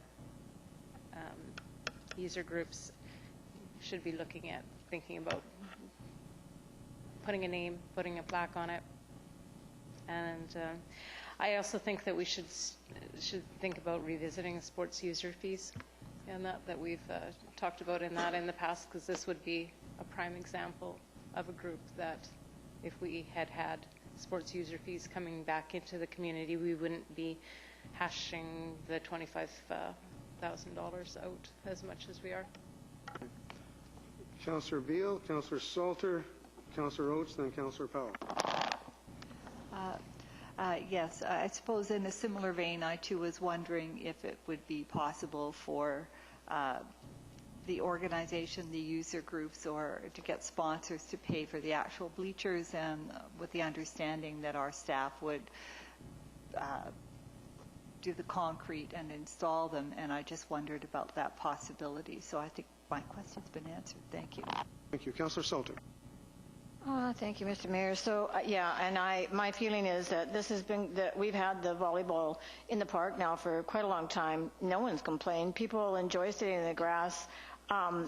user groups should be looking at, thinking about putting a name, putting a plaque on it. And I also think that we should think about revisiting sports user fees, and that we've talked about in the past, because this would be a prime example of a group that if we had sports user fees coming back into the community, we wouldn't be hashing the $25,000 out as much as we are. Councillor Beal, Councillor Salter, Councillor Oates, then Councillor Powell. Yes, I suppose in a similar vein, I too was wondering if it would be possible for the organization, the user groups, or to get sponsors to pay for the actual bleachers, and with the understanding that our staff would do the concrete and install them, and I just wondered about that possibility. So I think my question's been answered. Thank you. Thank you. Councillor Salter. Thank you, Mr. Mayor. So, yeah, and my feeling is that that we've had the volleyball in the park now for quite a long time. No one's complained. People enjoy sitting in the grass,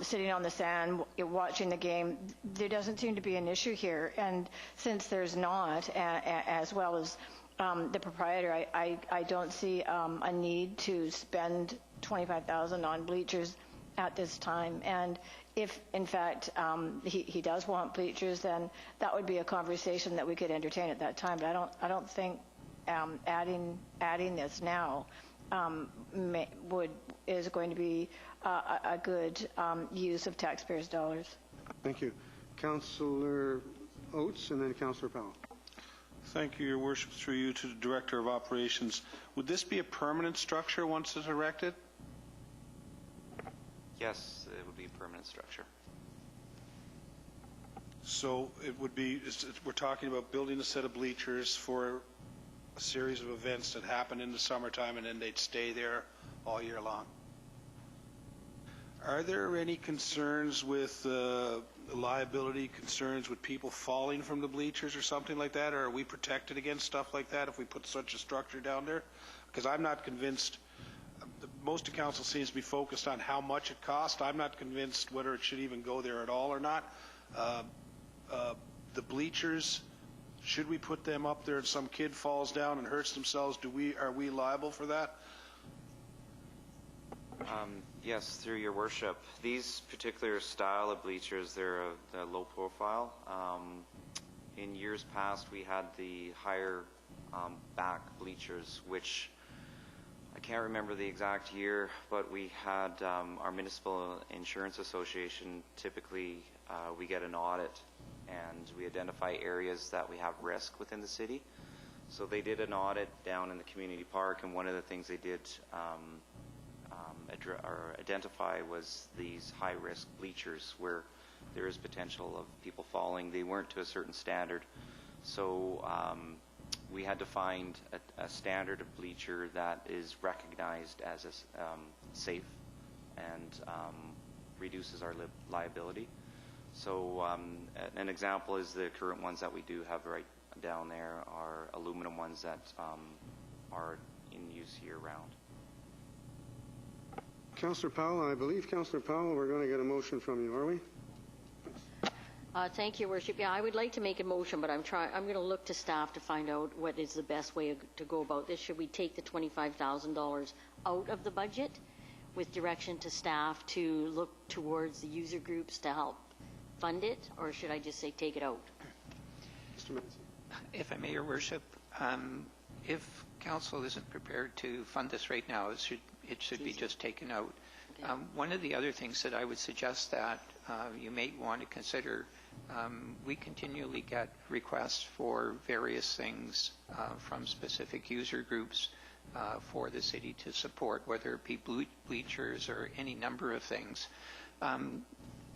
sitting on the sand, watching the game. There doesn't seem to be an issue here. And since there's not, as well as the proprietor, I don't see a need to spend $25,000 on bleachers at this time. And if, in fact, he does want bleachers, then that would be a conversation that we could entertain at that time. But I don't think adding this now is going to be a good use of taxpayers' dollars. Thank you. Councillor Oates, and then Councillor Powell. Thank you, Your Worship. Through you to the Director of Operations. Would this be a permanent structure once it's erected? Yes, it would be a permanent structure. So it would be, we're talking about building a set of bleachers for a series of events that happen in the summertime, and then they'd stay there all year long. Are there any concerns with liability concerns with people falling from the bleachers or something like that? Or are we protected against stuff like that if we put such a structure down there? Because I'm not convinced. Most of council seems to be focused on how much it costs. I'm not convinced whether it should even go there at all or not. The bleachers, should we put them up there and some kid falls down and hurts themselves, are we liable for that? Yes, through your worship. These particular style of bleachers, they're a low profile. In years past, we had the higher back bleachers, which I can't remember the exact year, but we had our municipal insurance association, typically we get an audit and we identify areas that we have risk within the city. So they did an audit down in the community park, and one of the things they did identify was these high-risk bleachers where there is potential of people falling. They weren't to a certain standard. So we had to find a standard of bleacher that is recognized as safe and reduces our liability. So an example is the current ones that we do have right down there are aluminum ones that are in use year-round. Councillor Powell, I believe, Councillor Powell, we're going to get a motion from you, are we? Thank you, Your Worship. Yeah, I would like to make a motion, but I'm going to look to staff to find out what is the best way to go about this. Should we take the $25,000 out of the budget with direction to staff to look towards the user groups to help fund it, or should I just say take it out? Mr. Manson. If I may, Your Worship, if Council isn't prepared to fund this right now, it should be just taken out. Okay. One of the other things that I would suggest that you may want to consider, we continually get requests for various things from specific user groups for the city to support, whether it be bleachers or any number of things.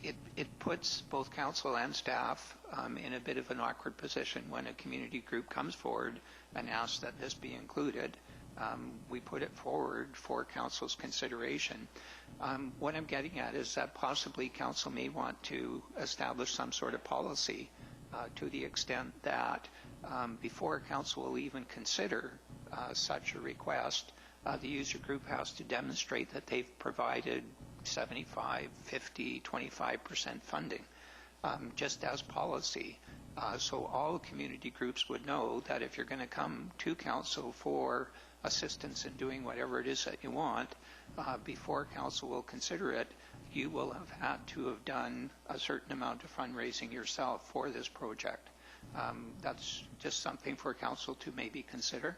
It puts both council and staff in a bit of an awkward position when a community group comes forward and asks that this be included. We put it forward for council's consideration. What I'm getting at is that possibly council may want to establish some sort of policy to the extent that before council will even consider such a request, the user group has to demonstrate that they've provided 75, 50, 25% funding, just as policy. So all community groups would know that if you're going to come to council for assistance in doing whatever it is that you want, before council will consider it, you will have had to have done a certain amount of fundraising yourself for this project. That's just something for council to maybe consider.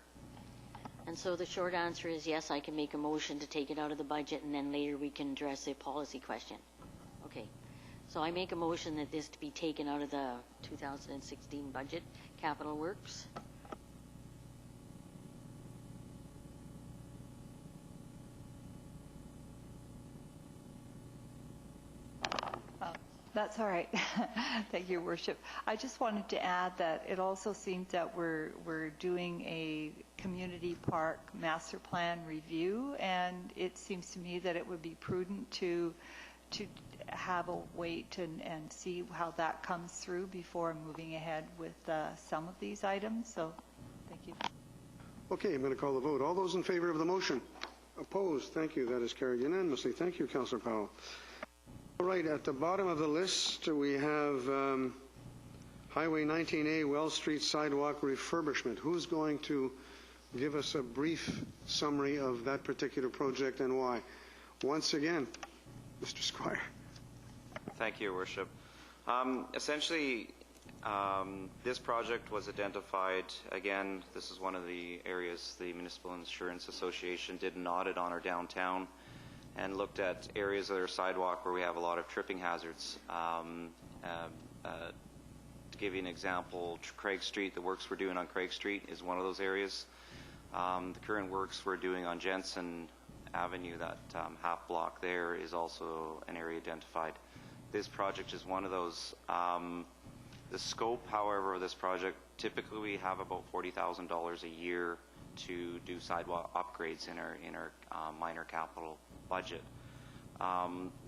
And so the short answer is yes, I can make a motion to take it out of the budget, and then later we can address a policy question. Okay. So I make a motion that this to be taken out of the 2016 budget, Capital Works. That's all right. Thank you, Your Worship. I just wanted to add that it also seems that we're doing a community park master plan review, and it seems to me that it would be prudent to have a wait and see how that comes through before moving ahead with some of these items. So, thank you. Okay, I'm going to call the vote. All those in favor of the motion? Opposed? Thank you. That is carried unanimously. Thank you, Councillor Powell. All right, at the bottom of the list, we have Highway 19A Wells Street Sidewalk refurbishment. Who's going to give us a brief summary of that particular project and why? Once again, Mr. Squire. Thank you, Your Worship. Essentially, this project was identified, again, this is one of the areas the Municipal Insurance Association did an audit on our downtown and looked at areas of our sidewalk where we have a lot of tripping hazards. To give you an example, Craig Street, the works we're doing on Craig Street is one of those areas. The current works we're doing on Jensen Avenue, that half block there, is also an area identified. This project is one of those. The scope, however, of this project, typically we have about $40,000 a year to do sidewalk upgrades in our minor capital budget.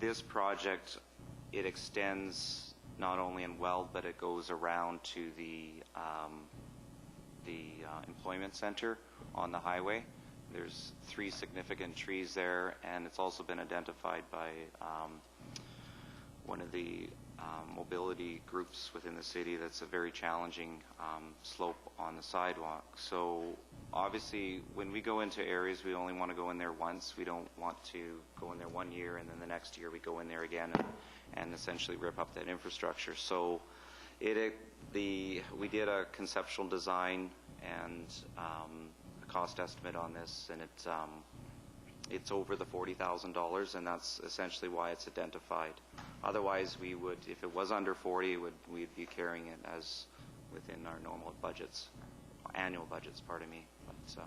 This project, it extends not only in Weld, but it goes around to the employment center on the highway. There's 3 significant trees there, and it's also been identified by one of the mobility groups within the city that's a very challenging slope on the sidewalk. So obviously when we go into areas, we only want to go in there once. We don't want to go in there 1 year and then the next year we go in there again and essentially rip up that infrastructure. So we did a conceptual design and a cost estimate on this, and it's over the $40,000, and that's essentially why it's identified. Otherwise, we would, if it was under 40, we'd be carrying it as within our normal budgets, annual budgets, pardon me. But,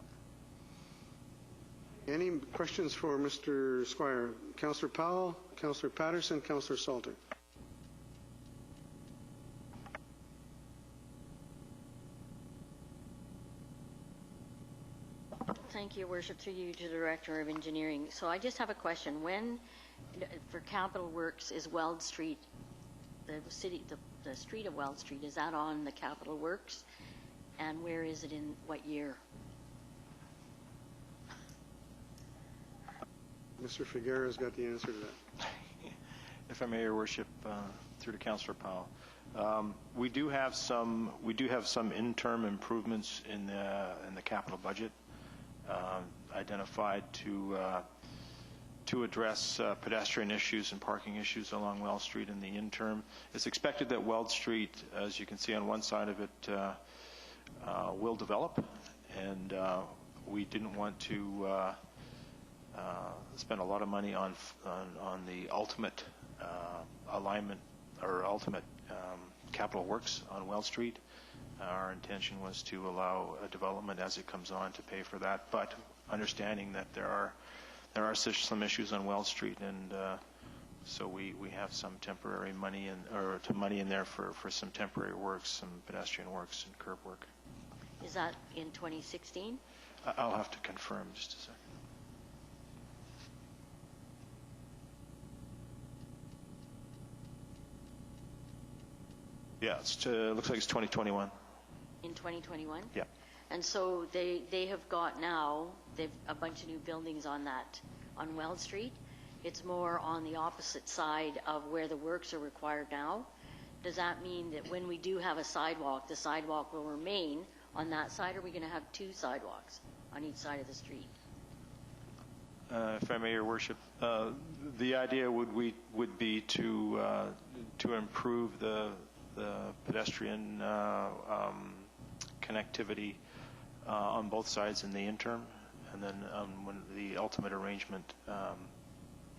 Any questions for Mr. Squire? Councillor Powell, Councillor Patterson, Councillor Salter. Thank you, Worship, through you to the Director of Engineering. So I just have a question. When, for capital works, is Weld Street, the street of Weld Street, is that on the capital works? And where is it in what year? Mr. Figueroa's got the answer to that. If I may, Your Worship, through to Councillor Powell, we do have some interim improvements in the capital budget identified to address pedestrian issues and parking issues along Weld Street in the interim. It's expected that Weld Street, as you can see on one side of it, will develop, and we didn't want to spend a lot of money on the ultimate alignment or ultimate capital works on Weld Street. Our intention was to allow a development as it comes on to pay for that, but understanding that there are some issues on Weld Street, and so we have some temporary money in there for some temporary works, some pedestrian works and curb work. Is that in 2016? I'll have to confirm just a second. Yeah, looks like it's 2021. In 2021? Yeah. And so they have got now, they've a bunch of new buildings on Weld Street. It's more on the opposite side of where the works are required now. Does that mean that when we do have a sidewalk, the sidewalk will remain on that side, or are we going to have two sidewalks on each side of the street? If I may, Your Worship, the idea would be to improve the pedestrian connectivity on both sides in the interim, and then when the ultimate arrangement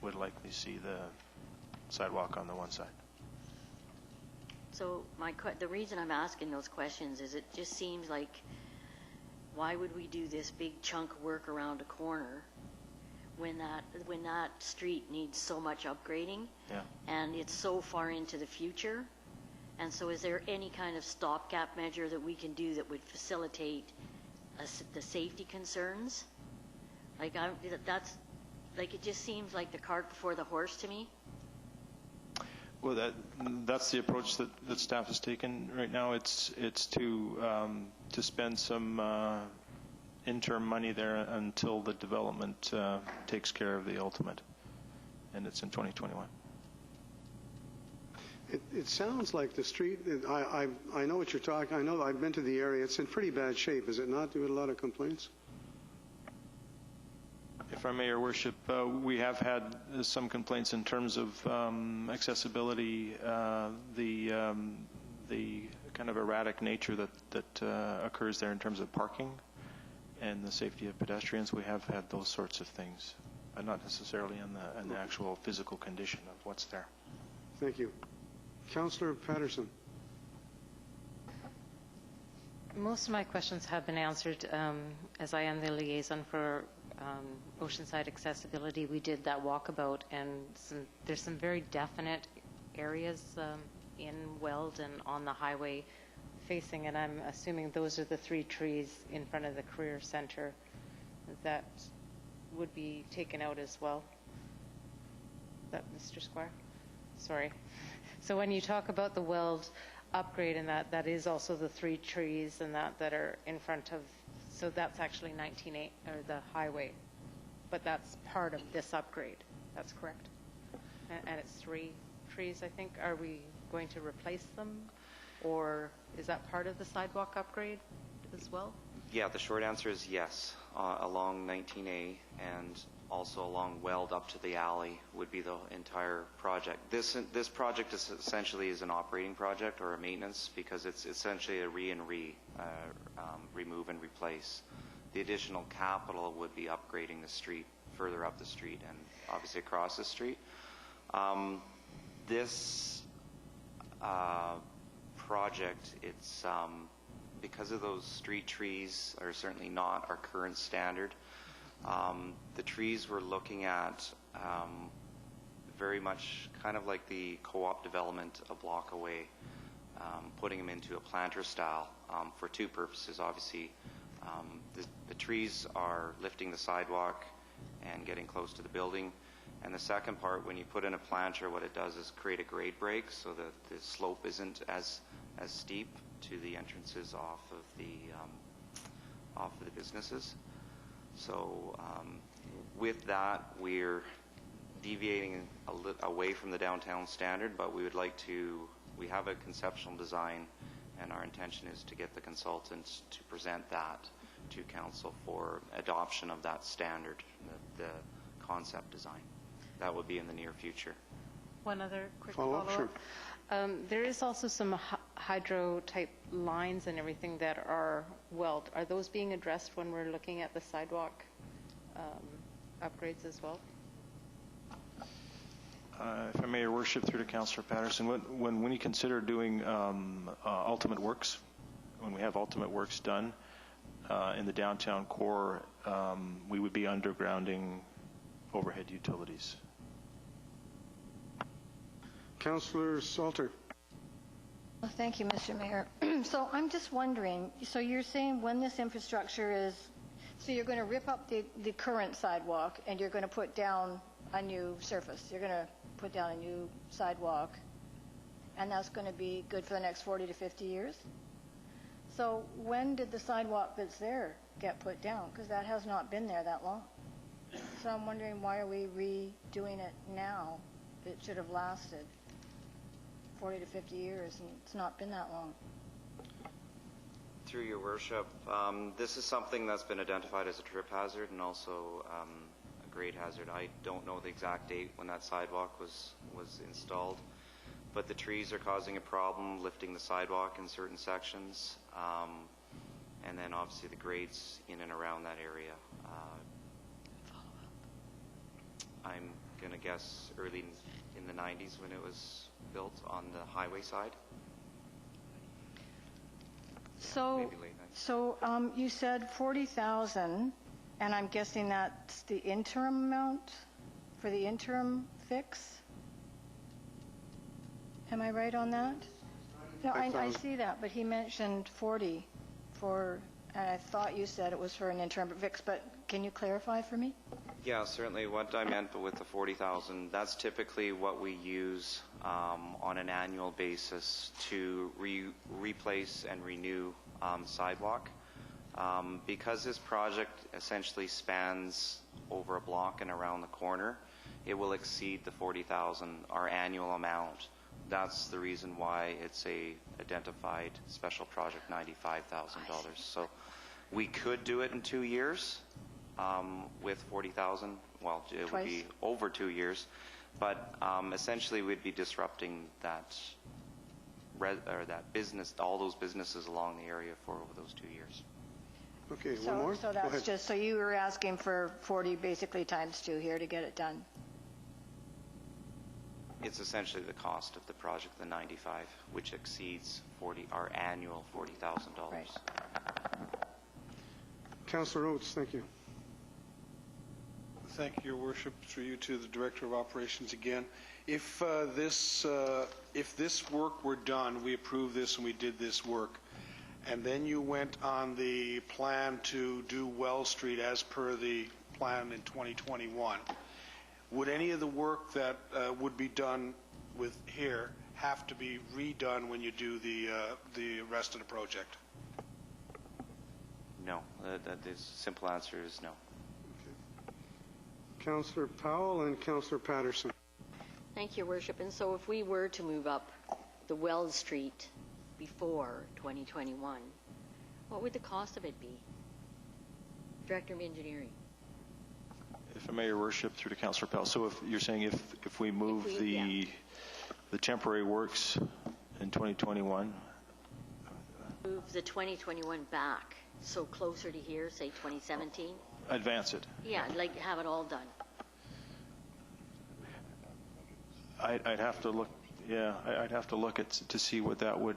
would likely see the sidewalk on the one side. So the reason I'm asking those questions is it just seems like, why would we do this big chunk of work around a corner when that street needs so much upgrading? Yeah. And it's so far into the future? And so is there any kind of stopgap measure that we can do that would facilitate the safety concerns? Like, it just seems like the cart before the horse to me. Well, that's the approach that staff has taken right now. It's to spend some interim money there until the development takes care of the ultimate, and it's in 2021. It sounds like the street, I know what you're talking, I know I've been to the area, it's in pretty bad shape, is it not? There were a lot of complaints? If I may, Your Worship, we have had some complaints in terms of accessibility, the kind of erratic nature that occurs there in terms of parking and the safety of pedestrians. We have had those sorts of things, but not necessarily in the actual physical condition of what's there. Thank you. Councillor Patterson. Most of my questions have been answered. As I am the liaison for Oceanside Accessibility, we did that walkabout, and there's some very definite areas in Weld and on the highway facing, and I'm assuming those are the 3 trees in front of the Career Center that would be taken out as well. Is that Mr. Squire? Sorry. So when you talk about the Weld upgrade, and that is also the 3 trees and that are in front of, so that's actually 19A, or the highway, but that's part of this upgrade. That's correct. And it's 3 trees, I think. Are we going to replace them, or is that part of the sidewalk upgrade as well? Yeah, the short answer is yes. Along 19A and also along Weld up to the alley would be the entire project. This project is essentially an operating project or a maintenance, because it's essentially a remove and replace. The additional capital would be upgrading the street further up the street and obviously across the street. This project, it's because of those street trees are certainly not our current standard. The trees we're looking at very much kind of like the co-op development a block away, putting them into a planter style for two purposes. Obviously, the trees are lifting the sidewalk and getting close to the building. And the second part, when you put in a planter, what it does is create a grade break so that the slope isn't as steep to the entrances off of the businesses. So with that, we're deviating away from the downtown standard, but we would like to, we have a conceptual design, and our intention is to get the consultants to present that to council for adoption of that standard, the concept design. That would be in the near future. One other quick Follow-up, follow-up. sure. There is also some hydro-type lines and everything that are weld. Are those being addressed when we're looking at the sidewalk upgrades as well? If I may, Your Worship, through to Councillor Patterson, when you consider doing ultimate works, when we have ultimate works done in the downtown core, we would be undergrounding overhead utilities. Councillor Salter. Well, thank you, Mr. Mayor. So I'm just wondering, so you're saying when this infrastructure is, so you're going to rip up the current sidewalk and you're going to put down a new surface. You're going to put down a new sidewalk, and that's going to be good for the next 40 to 50 years? So when did the sidewalk that's there get put down? Because that has not been there that long. So I'm wondering, why are we redoing it now? It should have lasted 40 to 50 years, and it's not been that long. Through Your Worship, this is something that's been identified as a trip hazard and also a grade hazard. I don't know the exact date when that sidewalk was installed, but the trees are causing a problem lifting the sidewalk in certain sections, and then obviously the grades in and around that area. I'm going to guess early in the 90s when it was built on the highway side. So, you said 40,000, and I'm guessing that's the interim amount for the interim fix? Am I right on that? No, I see that, but he mentioned 40 for, and I thought you said it was for an interim fix, but can you clarify for me? Yeah, certainly. What I meant with the 40,000, that's typically what we use on an annual basis to replace and renew sidewalk. Because this project essentially spans over a block and around the corner, it will exceed the 40,000, our annual amount. That's the reason why it's a identified special project, $95,000. So we could do it in 2 years. With 40,000, well, it would be over 2 years, but essentially we'd be disrupting that business, all those businesses along the area for over those 2 years. Okay, one more? So that's just, so you were asking for 40 basically times 2 here to get it done? It's essentially the cost of the project, the 95, which exceeds our annual $40,000. Right. Councillor Oates, thank you. Thank you, Your Worship. Through you to the Director of Operations again. If this work were done, we approved this and we did this work, and then you went on the plan to do Wells Street as per the plan in 2021, would any of the work that would be done with here have to be redone when you do the rest of the project? No. The simple answer is no. Councillor Powell and Councillor Patterson. Thank you, Your Worship. And so if we were to move up the Wells Street before 2021, what would the cost of it be? Director of Engineering. If I may, Your Worship, through to Councillor Powell. So if you're saying if we move the temporary works in 2021? Move the 2021 back So closer to here, say 2017? Advance it. Yeah, like have it all done. I'd have to look. Yeah, I'd have to look at to see what that would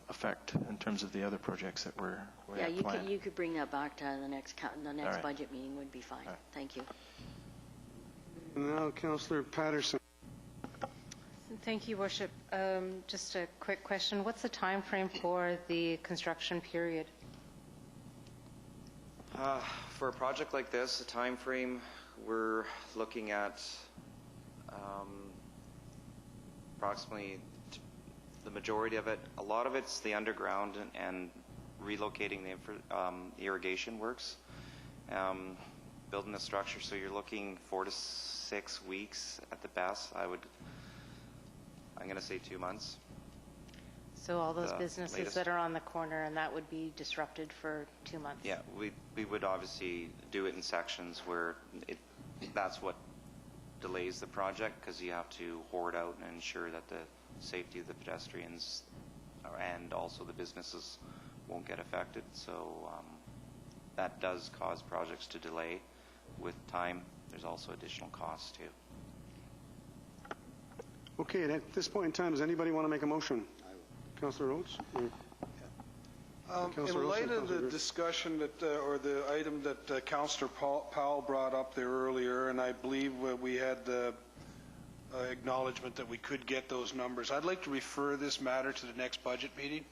affect in terms of the other projects that we Yeah, have planned. you could bring that back to the next right. budget meeting would be fine. right. Thank you. Now, Councillor Patterson. Thank you, Worship. Just a quick question. What's the time frame for the construction period? For a project like this, the time frame, we're looking at approximately the majority of it. A lot of it's the underground and relocating the irrigation works, building the structure. So you're looking 4 to 6 weeks at the best. I'm going to say 2 months. So all those The businesses latest. that are on the corner, and that would be disrupted for 2 months? Yeah, we would obviously do it in sections where that's what delays the project, because you have to hoard out and ensure that the safety of the pedestrians and also the businesses won't get affected. So that does cause projects to delay with time. There's also additional costs too. Okay, at this point in time, does anybody want to make a motion? Councillor Oates? In light of the discussion or the item that Councillor Powell brought up there earlier, and I believe we had the acknowledgement that we could get those numbers, I'd like to refer this matter to the next budget meeting.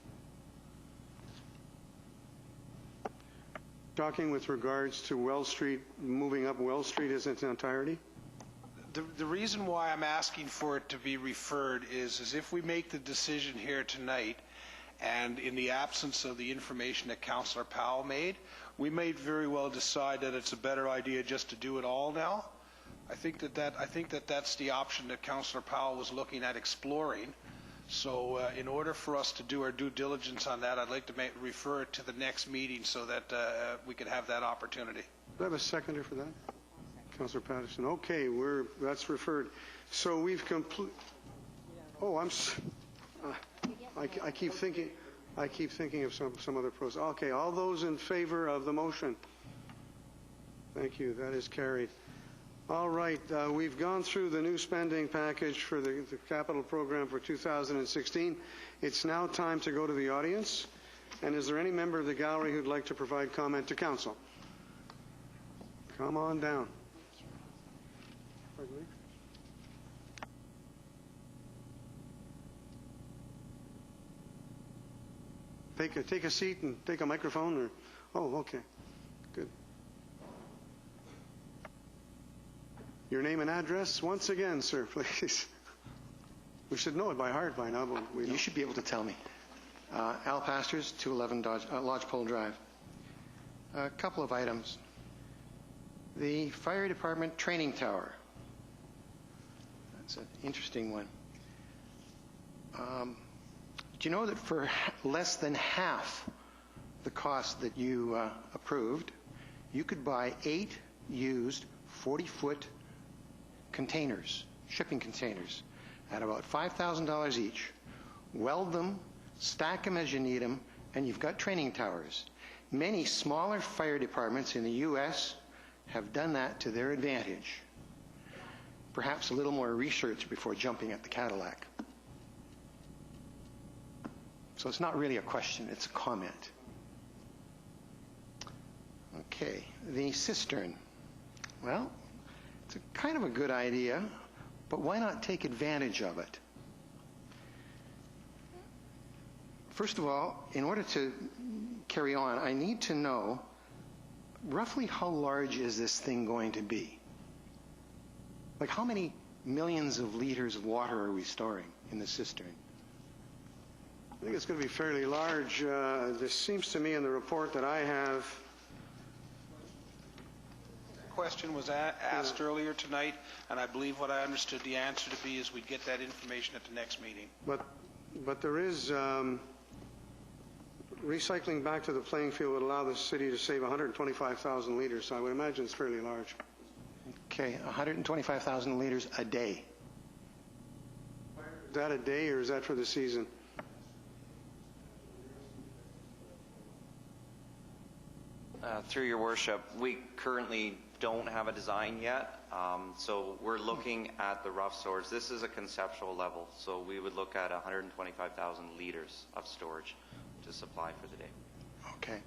Talking with regards to Wells Street, moving up Wells Street in its entirety? The reason why I'm asking for it to be referred is if we make the decision here tonight, and in the absence of the information that Councillor Powell made, we may very well decide that it's a better idea just to do it all now. I think that that's the option that Councillor Powell was looking at exploring. So in order for us to do our due diligence on that, I'd like to refer it to the next meeting so that we could have that opportunity. Do I have a seconder for that? Councillor Patterson. Okay, that's referred. So we've complete. Oh, I keep thinking of some other process. Okay, all those in favor of the motion? Thank you. That is carried. All right, we've gone through the new spending package for the capital program for 2016. It's now time to go to the audience. And is there any member of the gallery who'd like to provide comment to council? Come on down. Take a seat and take a microphone. Or oh, okay, good. Your name and address once again, sir, please. We should know it by heart by now, but we don't. You should be able to tell me. Al Pastors, 211 Lodgepole Drive. A couple of items. The Fire Department Training Tower. That's an interesting one. Do you know that for less than half the cost that you approved, you could buy 8 used 40-foot containers, shipping containers, at about $5,000 each, weld them, stack them as you need them, and you've got training towers. Many smaller fire departments in the U.S. have done that to their advantage. Perhaps a little more research before jumping at the Cadillac. So it's not really a question, it's a comment. Okay, the cistern. Well, it's kind of a good idea, but why not take advantage of it? First of all, in order to carry on, I need to know roughly how large is this thing going to be? Like how many millions of liters of water are we storing in the cistern? I think it's going to be fairly large. This seems to me in the report that I have. The question was asked earlier tonight, and I believe what I understood the answer to be is we'd get that information at the next meeting. But there is recycling back to the playing field would allow the city to save 125,000 liters, so I would imagine it's fairly large. Okay, 125,000 liters a day. Is that a day or is that for the season? Through your worship, we currently don't have a design yet, so we're looking at the rough storage. This is a conceptual level, so we would look at 125,000 liters of storage to supply for the day. Okay.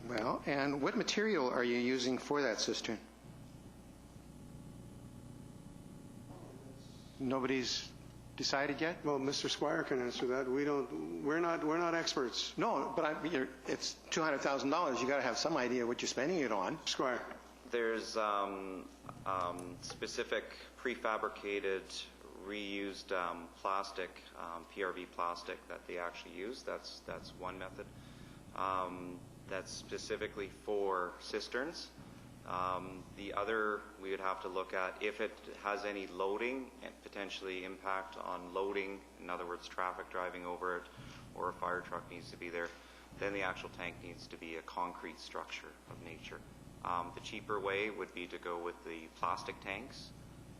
Well, and what material are you using for that cistern? Nobody's decided yet? Well, Mr. Squire can answer that. We're not experts. No, but it's $200,000. You got to have some idea what you're spending it on. Squire. There's specific prefabricated, reused plastic, PRV plastic that they actually use. That's one method. That's specifically for cisterns. The other we would have to look at if it has any loading and potentially impact on loading, in other words, traffic driving over it, or a fire truck needs to be there, then the actual tank needs to be a concrete structure of nature. The cheaper way would be to go with the plastic tanks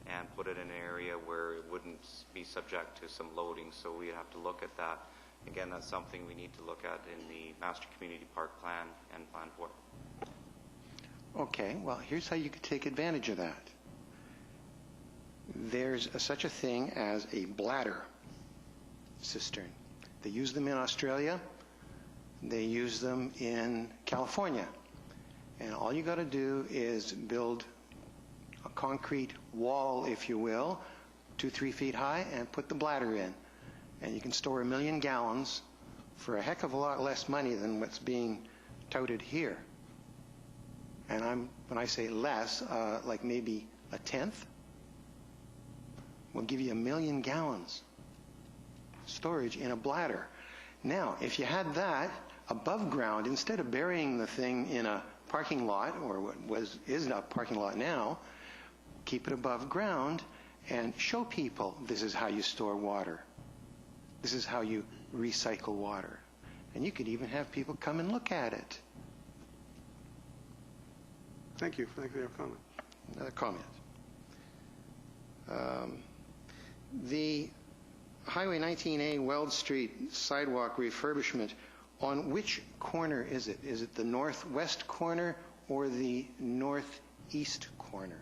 and put it in an area where it wouldn't be subject to some loading, so we'd have to look at that. Again, that's something we need to look at in the Master Community Park Plan and Plan for. Okay, well, here's how you could take advantage of that. There's such a thing as a bladder cistern. They use them in Australia. They use them in California. And all you got to do is build a concrete wall, if you will, 2-3 feet high, and put the bladder in. And you can store 1 million gallons for a heck of a lot less money than what's being touted here. And when I say less, like maybe a tenth, we'll give you 1 million gallons storage in a bladder. Now, if you had that above ground, instead of burying the thing in a parking lot, or what is a parking lot now, keep it above ground and show people this is how you store water. This is how you recycle water. And you could even have people come and look at it. Thank you. Thank you for your comment. Another comment. The Highway 19A Weld Street sidewalk refurbishment, on which corner is it? Is it the northwest corner or the northeast corner?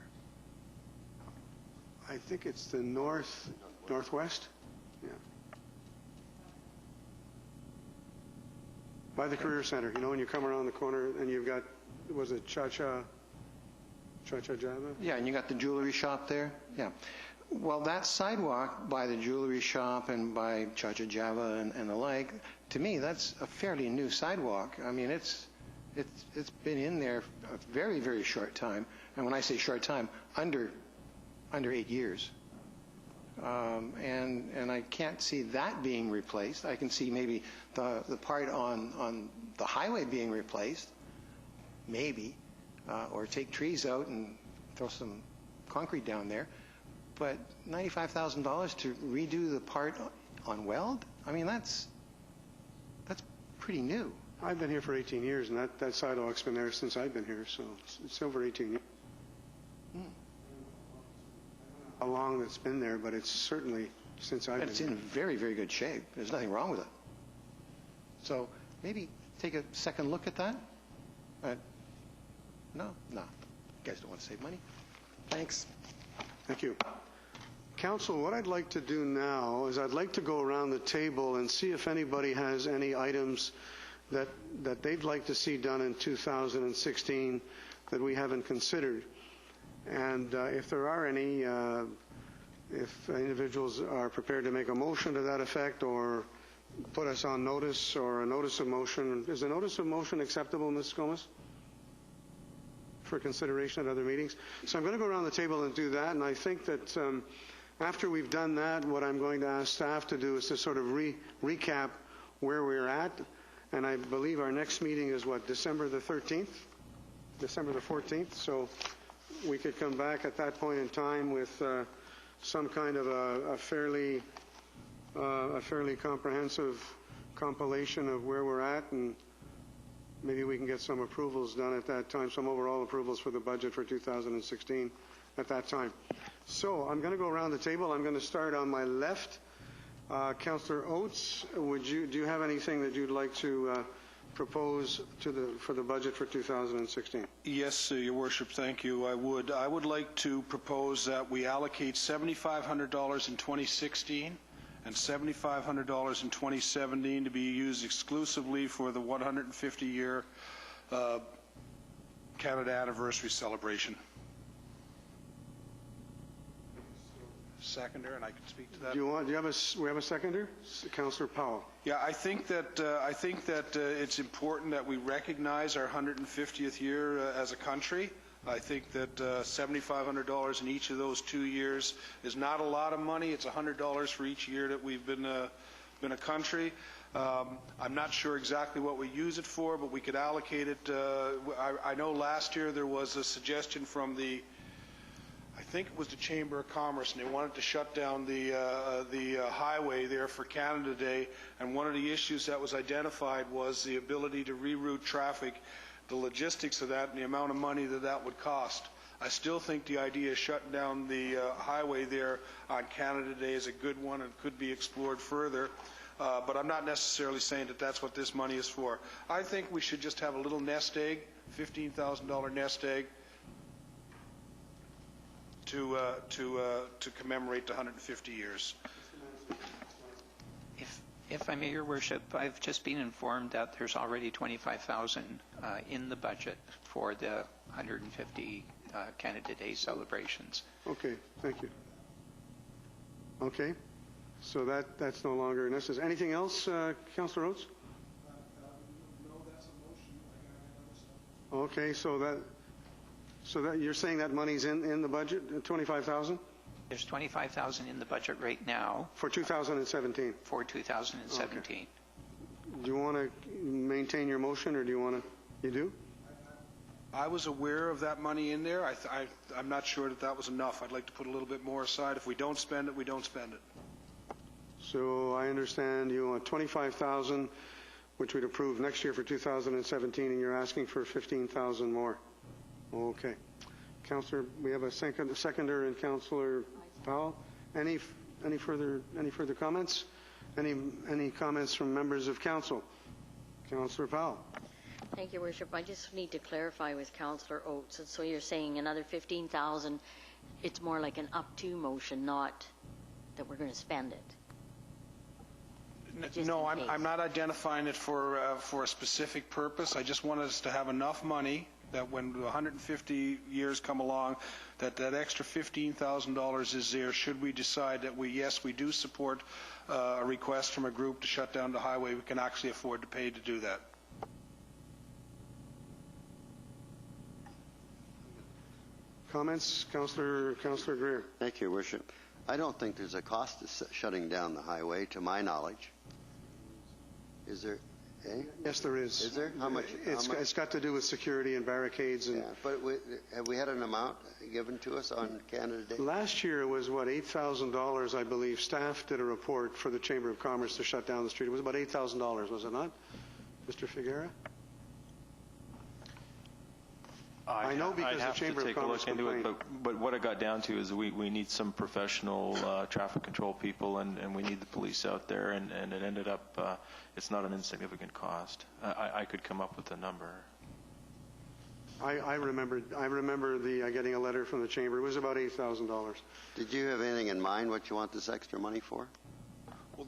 I think it's the northwest. Yeah. By the Career Center. You know, when you come around the corner and you've got, was it Cha-Cha Java? Yeah, and you got the jewelry shop there. Yeah. Well, that sidewalk by the jewelry shop and by Cha-Cha Java and the like, to me, that's a fairly new sidewalk. I mean, it's been in there a very, very short time. And when I say short time, under 8 years. And I can't see that being replaced. I can see maybe the part on the highway being replaced, maybe, or take trees out and throw some concrete down there. But $95,000 to redo the part on Weld? I mean, that's pretty new. I've been here for 18 years, and that sidewalk's been there since I've been here, so it's over 18 years. How long that's been there, but it's certainly since I've been here. It's in very, very good shape. There's nothing wrong with it. So maybe take a second look at that. No. You guys don't want to save money. Thanks. Thank you. Council, what I'd like to do now is I'd like to go around the table and see if anybody has any items that they'd like to see done in 2016 that we haven't considered. And if there are any, if individuals are prepared to make a motion to that effect or put us on notice or a notice of motion. Is a notice of motion acceptable, Ms. Gomez, for consideration at other meetings? So I'm going to go around the table and do that, and I think that after we've done that, what I'm going to ask staff to do is to sort of recap where we're at, and I believe our next meeting is what, December the 13th? December the 14th, so we could come back at that point in time with some kind of a fairly comprehensive compilation of where we're at, and maybe we can get some approvals done at that time, some overall approvals for the budget for 2016 at that time. So I'm going to go around the table. I'm going to start on my left. Councillor Oates, do you have anything that you'd like to propose for the budget for 2016? Yes, Your Worship, thank you. I would like to propose that we allocate $7,500 in 2016 and $7,500 in 2017 to be used exclusively for the 150-year Canada anniversary celebration. Seconder, and I can speak to that. Do we have a seconder? Councillor Powell. Yeah, I think that it's important that we recognize our 150th year as a country. I think that $7,500 in each of those 2 years is not a lot of money. It's $100 for each year that we've been a country. I'm not sure exactly what we use it for, but we could allocate it. I know last year there was a suggestion from I think it was the Chamber of Commerce, and they wanted to shut down the highway there for Canada Day. And one of the issues that was identified was the ability to reroute traffic, the logistics of that, and the amount of money that would cost. I still think the idea of shutting down the highway there on Canada Day is a good one and could be explored further. But I'm not necessarily saying that that's what this money is for. I think we should just have a little nest egg, $15,000 nest egg, to commemorate the 150 years. If I may, Your Worship, I've just been informed that there's already $25,000 in the budget for the 150 Canada Day celebrations. Okay, thank you. Okay, so that's no longer necessary. Anything else, Councillor Oates? No, that's a motion. Okay, so that you're saying that money's in the budget, 25,000? There's $25,000 in the budget right now. For 2017? For 2017. Okay. Do you want to maintain your motion, or do you want to? You do? I was aware of that money in there. I'm not sure that was enough. I'd like to put a little bit more aside. If we don't spend it, we don't spend it. So I understand you want 25,000, which we'd approve next year for 2017, and you're asking for 15,000 more. Okay. Councillor, we have a seconder and Councillor Powell. Any further comments? Any comments from members of council? Councillor Powell. Thank you, Worship. I just need to clarify with Councillor Oates. So you're saying another 15,000, it's more like an up to motion, not that we're going to spend it. No, I'm not identifying it for a specific purpose. I just want us to have enough money that when 150 years come along, that extra $15,000 is there should we decide that we do support a request from a group to shut down the highway. We can actually afford to pay to do that. Comments? Councillor Greer. Thank you, Your Worship. I don't think there's a cost to shutting down the highway, to my knowledge. Is there? Eh? Yes, there is. Is there? How much? It's got to do with security and barricades. And yeah, but have we had an amount given to us on Canada Day? Last year it was, what, $8,000, I believe. Staff did a report for the Chamber of Commerce to shut down the street. It was about $8,000, was it not? Mr. Figuera? I know because the Chamber of Commerce complained. But what it got down to is we need some professional traffic control people, and we need the police out there, and it ended up, it's not an insignificant cost. I could come up with a number. I remember getting a letter from the Chamber. It was about $8,000. Did you have anything in mind what you want this extra money for? Well,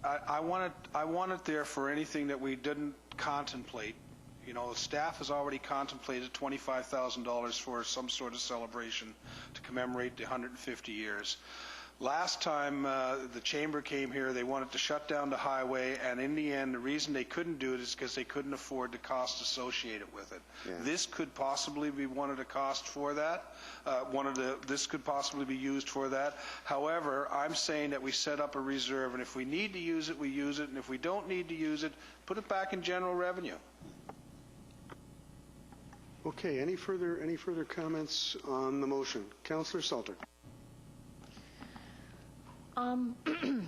I want it there for anything that we didn't contemplate. You know, staff has already contemplated $25,000 for some sort of celebration to commemorate the 150 years. Last time the Chamber came here, they wanted to shut down the highway, and in the end, the reason they couldn't do it is because they couldn't afford the cost associated with it. Yeah. This could possibly be one of the costs for that. This could possibly be used for that. However, I'm saying that we set up a reserve, and if we need to use it, we use it, and if we don't need to use it, put it back in general revenue. Okay, any further comments on the motion? Councillor Salter.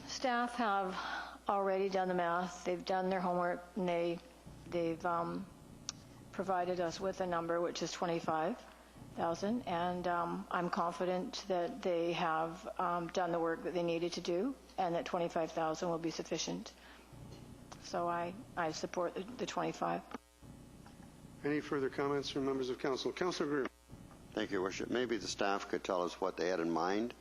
Staff have already done the math. They've done their homework, and they've provided us with a number, which is 25,000, and I'm confident that they have done the work that they needed to do, and that 25,000 will be sufficient. So I support the 25. Any further comments from members of council? Councillor Greer. Thank you, Your Worship. Maybe the staff could tell us what they had in mind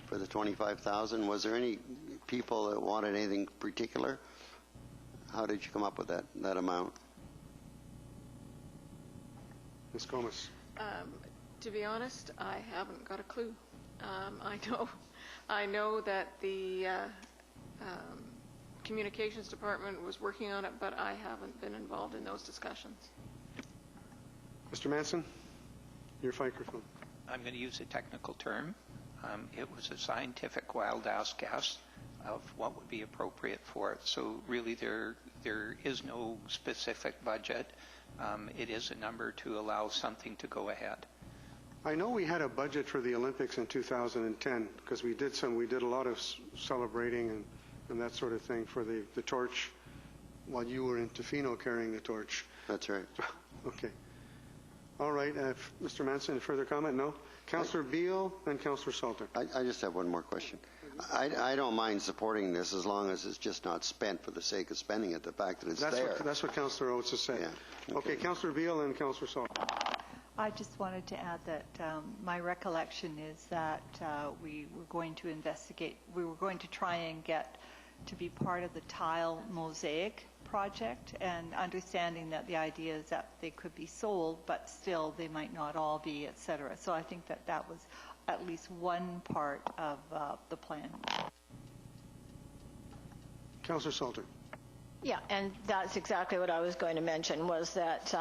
for the 25,000. Was there any people that wanted anything particular? How did you come up with that amount? Ms. Gomez. To be honest, I haven't got a clue. I know that the communications department was working on it, but I haven't been involved in those discussions. Mr. Manson, your microphone. I'm going to use a technical term. It was a scientific wild-ass guess of what would be appropriate for it. So really there is no specific budget. It is a number to allow something to go ahead. I know we had a budget for the Olympics in 2010 because we did a lot of celebrating and that sort of thing for the torch while you were in Tofino carrying the torch. That's right. Okay. All right. Mr. Manson, any further comment? No? Councillor Beal and Councillor Salter. I just have one more question. I don't mind supporting this as long as it's just not spent for the sake of spending it, the fact that it's there. That's what Councillor Oates has said. Yeah. Okay, Councillor Beal and Councillor Salter. I just wanted to add that my recollection is that we were going to investigate, we were going to try and get to be part of the tile mosaic project, and understanding that the idea is that they could be sold, but still they might not all be, etc. So I think that was at least one part of the plan. Councillor Salter. Yeah, and that's exactly what I was going to mention, was that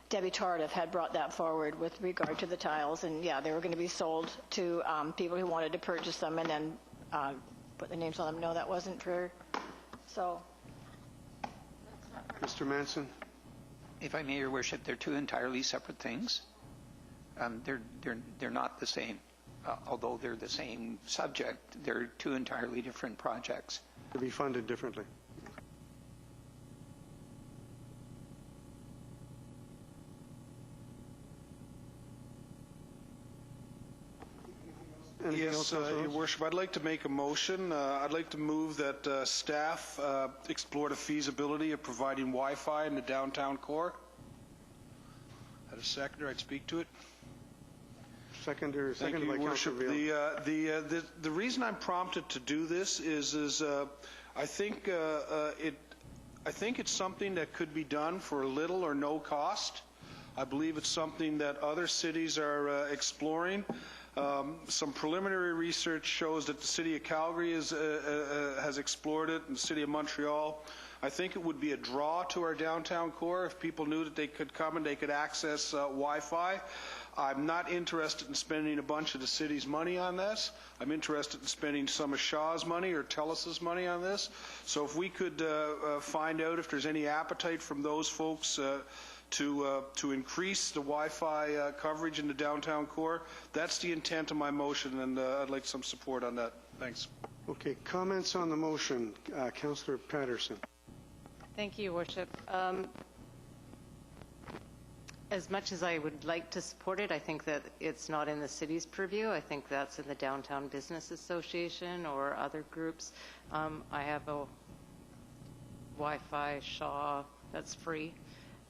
Debbie Tardif had brought that forward with regard to the tiles, and yeah, they were going to be sold to people who wanted to purchase them and then put their names on them. No, that wasn't true. So. Mr. Manson. If I may, Your Worship, they're two entirely separate things. They're not the same. Although they're the same subject, they're two entirely different projects. To be funded differently. Yes, Your Worship, I'd like to make a motion. I'd like to move that staff explore the feasibility of providing Wi-Fi in the downtown core. Had a seconder, I'd speak to it. Seconded by Worship. Councillor Beal. The reason I'm prompted to do this is I think it's something that could be done for little or no cost. I believe it's something that other cities are exploring. Some preliminary research shows that the City of Calgary has explored it, and the City of Montreal. I think it would be a draw to our downtown core if people knew that they could come and they could access Wi-Fi. I'm not interested in spending a bunch of the city's money on this. I'm interested in spending some of Shaw's money or TELUS's money on this. So if we could find out if there's any appetite from those folks to increase the Wi-Fi coverage in the downtown core, that's the intent of my motion, and I'd like some support on that. Thanks. Okay, comments on the motion. Councillor Patterson. Thank you, Your Worship. As much as I would like to support it, I think that it's not in the city's purview. I think that's in the Downtown Business Association or other groups. I have a Wi-Fi Shaw that's free,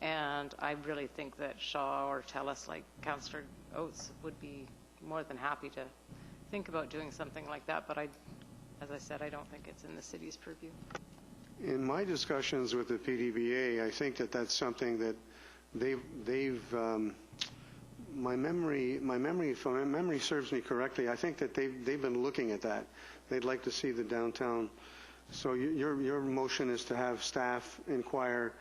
and I really think that Shaw or TELUS, like Councillor Oates, would be more than happy to think about doing something like that. But as I said, I don't think it's in the city's purview. In my discussions with the PDBA, I think that that's something that they've my memory, if my memory serves me correctly, I think that they've been looking at that. They'd like to see the downtown. So your motion is to have staff inquire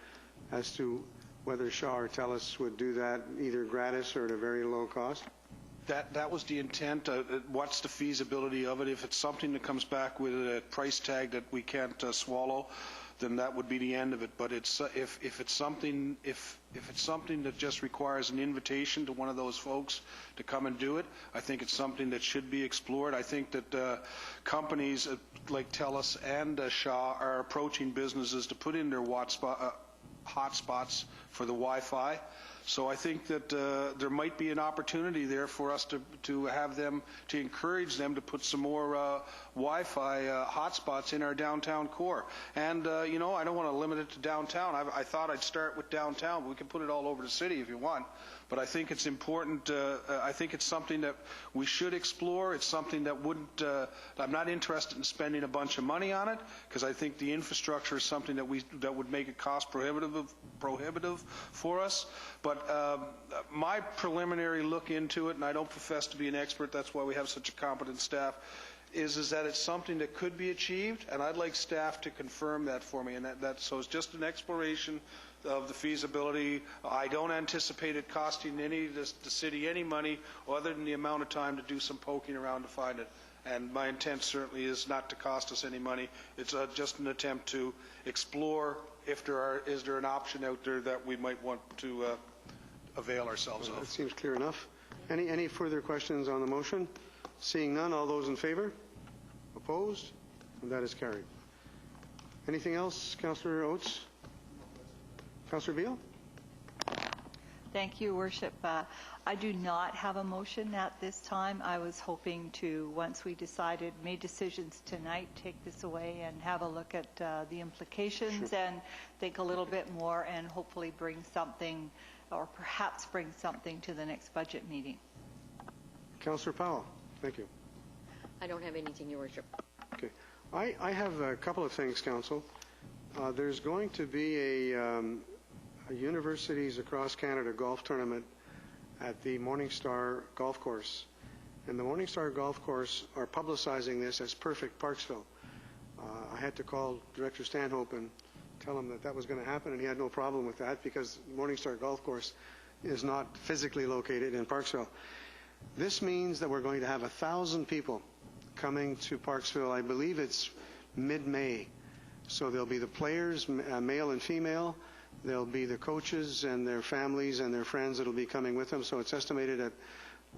as to whether Shaw or TELUS would do that either gratis or at a very low cost? That was the intent. What's the feasibility of it? If it's something that comes back with a price tag that we can't swallow, then that would be the end of it. But if it's something that just requires an invitation to one of those folks to come and do it, I think it's something that should be explored. I think that companies like TELUS and Shaw are approaching businesses to put in their hotspots for the Wi-Fi. So I think that there might be an opportunity there for us to have them, to encourage them to put some more Wi-Fi hotspots in our downtown core. And, you know, I don't want to limit it to downtown. I thought I'd start with downtown, but we can put it all over the city if you want. But I think it's important, I think it's something that we should explore. It's something that wouldn't, I'm not interested in spending a bunch of money on it, because I think the infrastructure is something that would make it cost prohibitive for us. But my preliminary look into it, and I don't profess to be an expert, that's why we have such a competent staff, is that it's something that could be achieved, and I'd like staff to confirm that for me. And so it's just an exploration of the feasibility. I don't anticipate it costing the city any money other than the amount of time to do some poking around to find it. And my intent certainly is not to cost us any money. It's just an attempt to explore if is there an option out there that we might want to avail ourselves of. That seems clear enough. Any further questions on the motion? Seeing none, all those in favor? Opposed? And that is carried. Anything else, Councillor Oates? Councillor Beale? Thank you, Worship. I do not have a motion at this time. I was hoping to, once we made decisions tonight, take this away and have a look at the implications and think a little bit more and hopefully bring something, or perhaps bring something to the next budget meeting. Councillor Powell? Thank you. I don't have anything, Your Worship. Okay. I have a couple of things, Council. There's going to be a Universities Across Canada golf tournament at the Morningstar Golf Course. And the Morningstar Golf Course are publicizing this as Perfect Parksville. I had to call Director Stanhope and tell him that was going to happen, and he had no problem with that because Morningstar Golf Course is not physically located in Parksville. This means that we're going to have 1,000 people coming to Parksville. I believe it's mid-May. So there'll be the players, male and female. There'll be the coaches and their families and their friends that will be coming with them. So it's estimated at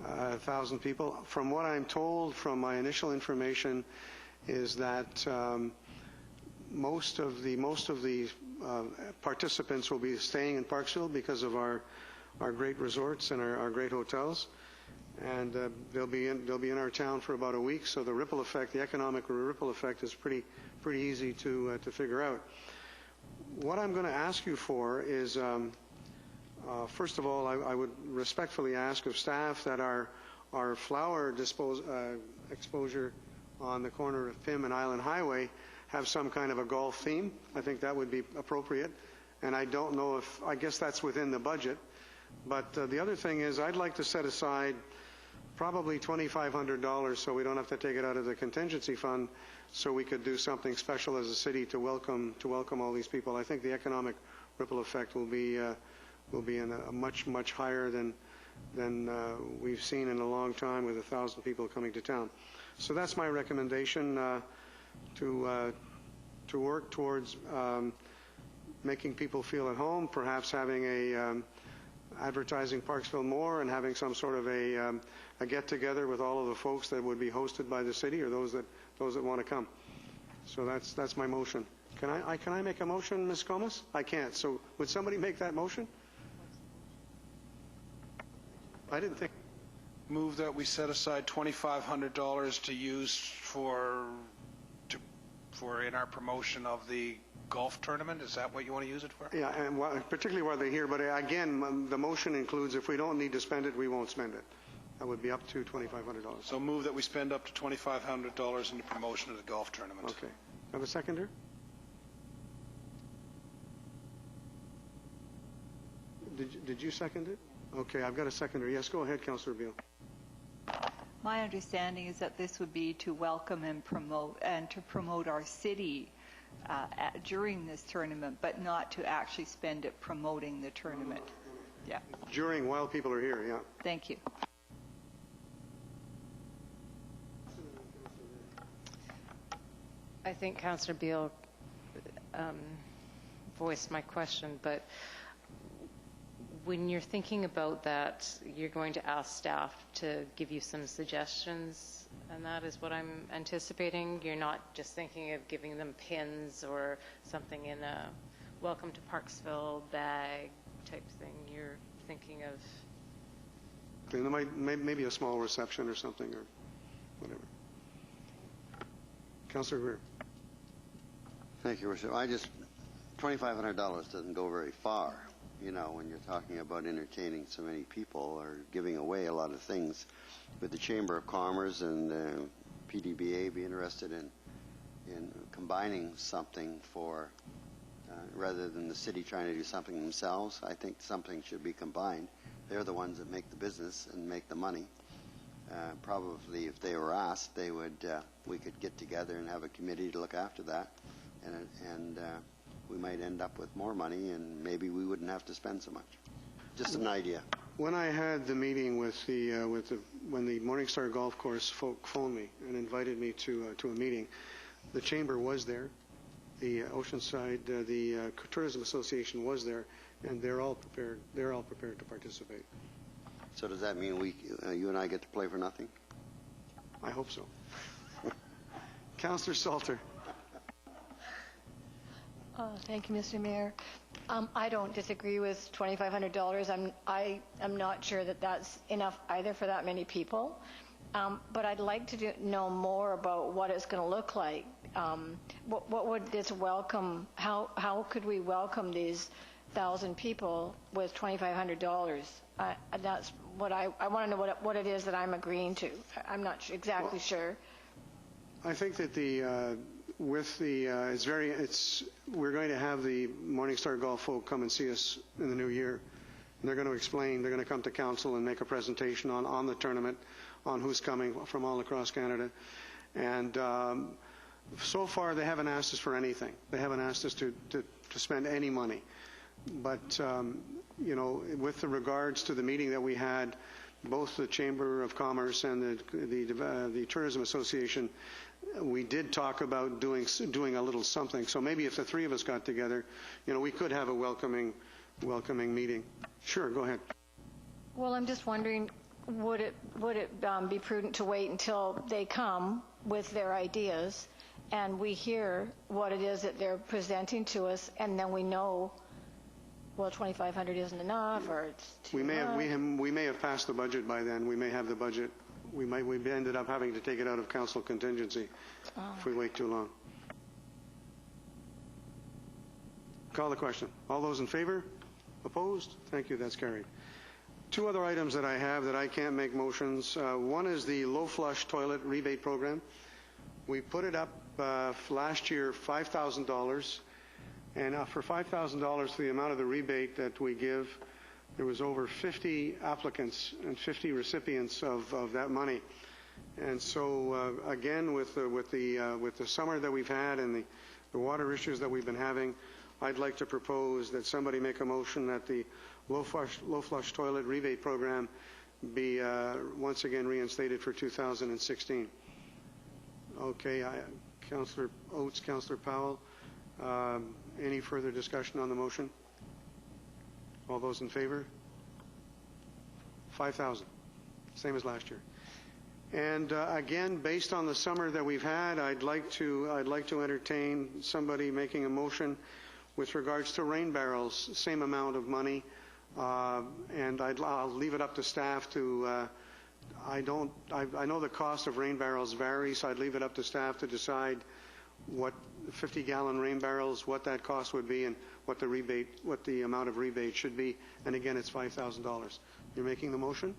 1,000 people. From what I'm told from my initial information is that most of the participants will be staying in Parksville because of our great resorts and our great hotels. And they'll be in our town for about a week. So the ripple effect, the economic ripple effect, is pretty easy to figure out. What I'm going to ask you for is, first of all, I would respectfully ask of staff that our flower exposure on the corner of Pym and Island Highway have some kind of a golf theme. I think that would be appropriate. And I don't know if, I guess that's within the budget. But the other thing is I'd like to set aside probably $2,500 so we don't have to take it out of the contingency fund, so we could do something special as a city to welcome all these people. I think the economic ripple effect will be in a much higher than we've seen in a long time with 1,000 people coming to town. So that's my recommendation, to work towards making people feel at home, perhaps having advertising Parksville more and having some sort of a get-together with all of the folks that would be hosted by the city or those that want to come. So that's my motion. Can I make a motion, Ms. Comas? I can't. So would somebody make that motion? I didn't think. Move that we set aside $2,500 to use for in our promotion of the golf tournament. Is that what you want to use it for? Yeah, and particularly while they're here. But again, the motion includes if we don't need to spend it, we won't spend it. That would be up to $2,500. So move that we spend up to $2,500 in the promotion of the golf tournament. Okay. Have a seconder? Did you second it? Okay, I've got a seconder. Yes, go ahead, Councillor Beale. My understanding is that this would be to welcome and promote our city during this tournament, but not to actually spend it promoting the tournament. Yeah. While people are here, yeah. Thank you. I think Councillor Beale voiced my question, but when you're thinking about that, you're going to ask staff to give you some suggestions, and that is what I'm anticipating. You're not just thinking of giving them pins or something in a welcome to Parksville bag type thing. You're thinking of, Okay, there maybe a small reception or something, or whatever. Councillor Greer. Thank you, Worship. $2,500 doesn't go very far, when you're talking about entertaining so many people or giving away a lot of things. Would the Chamber of Commerce and PDBA be interested in combining something for, rather than the city trying to do something themselves? I think something should be combined. They're the ones that make the business and make the money. Probably if they were asked, we could get together and have a committee to look after that, and we might end up with more money, and maybe we wouldn't have to spend so much. Just an idea. When I had the meeting when the Morningstar Golf Course folk phoned me and invited me to a meeting, the Chamber was there, the Oceanside, the Tourism Association was there, and they're all prepared. They're all prepared to participate. So does that mean you and I get to play for nothing? I hope so. Councillor Salter. Thank you, Mr. Mayor. I don't disagree with $2,500. I am not sure that that's enough either for that many people. But I'd like to know more about what it's going to look like. What would this welcome? How could we welcome these 1,000 people with $2,500? That's what I want to know. What it is that I'm agreeing to. I'm not exactly sure. I think that we're going to have the Morningstar Golf folk come and see us in the new year. And they're going to explain, they're going to come to council and make a presentation on the tournament, on who's coming from all across Canada. And so far they haven't asked us for anything. They haven't asked us to spend any money. But, with regards to the meeting that we had, both the Chamber of Commerce and the Tourism Association, we did talk about doing a little something. So maybe if the three of us got together, we could have a welcoming meeting. Sure, go ahead. Well, I'm just wondering, would it be prudent to wait until they come with their ideas and we hear what it is that they're presenting to us, and then we know, well, $2,500 isn't enough, or it's too much? We may have passed the budget by then. We may have the budget. We ended up having to take it out of council contingency if we wait too long. Call the question. All those in favor? Opposed? Thank you. That's carried. Two other items that I have that I can't make motions. One is the low flush toilet rebate program. We put it up last year, $5,000. And for $5,000 for the amount of the rebate that we give, there was over 50 applicants and 50 recipients of that money. And so again, with the summer that we've had and the water issues that we've been having, I'd like to propose that somebody make a motion that the low flush toilet rebate program be once again reinstated for 2016. Okay, Councillor Oates, Councillor Powell. Any further discussion on the motion? All those in favor? 5,000, same as last year. And again, based on the summer that we've had, I'd like to entertain somebody making a motion with regards to rain barrels, same amount of money, and I'll leave it up to staff to. I know the cost of rain barrels varies, so I'd leave it up to staff to decide what 50-gallon rain barrels, what that cost would be, and what the amount of rebate should be. And again, it's $5,000. You're making the motion?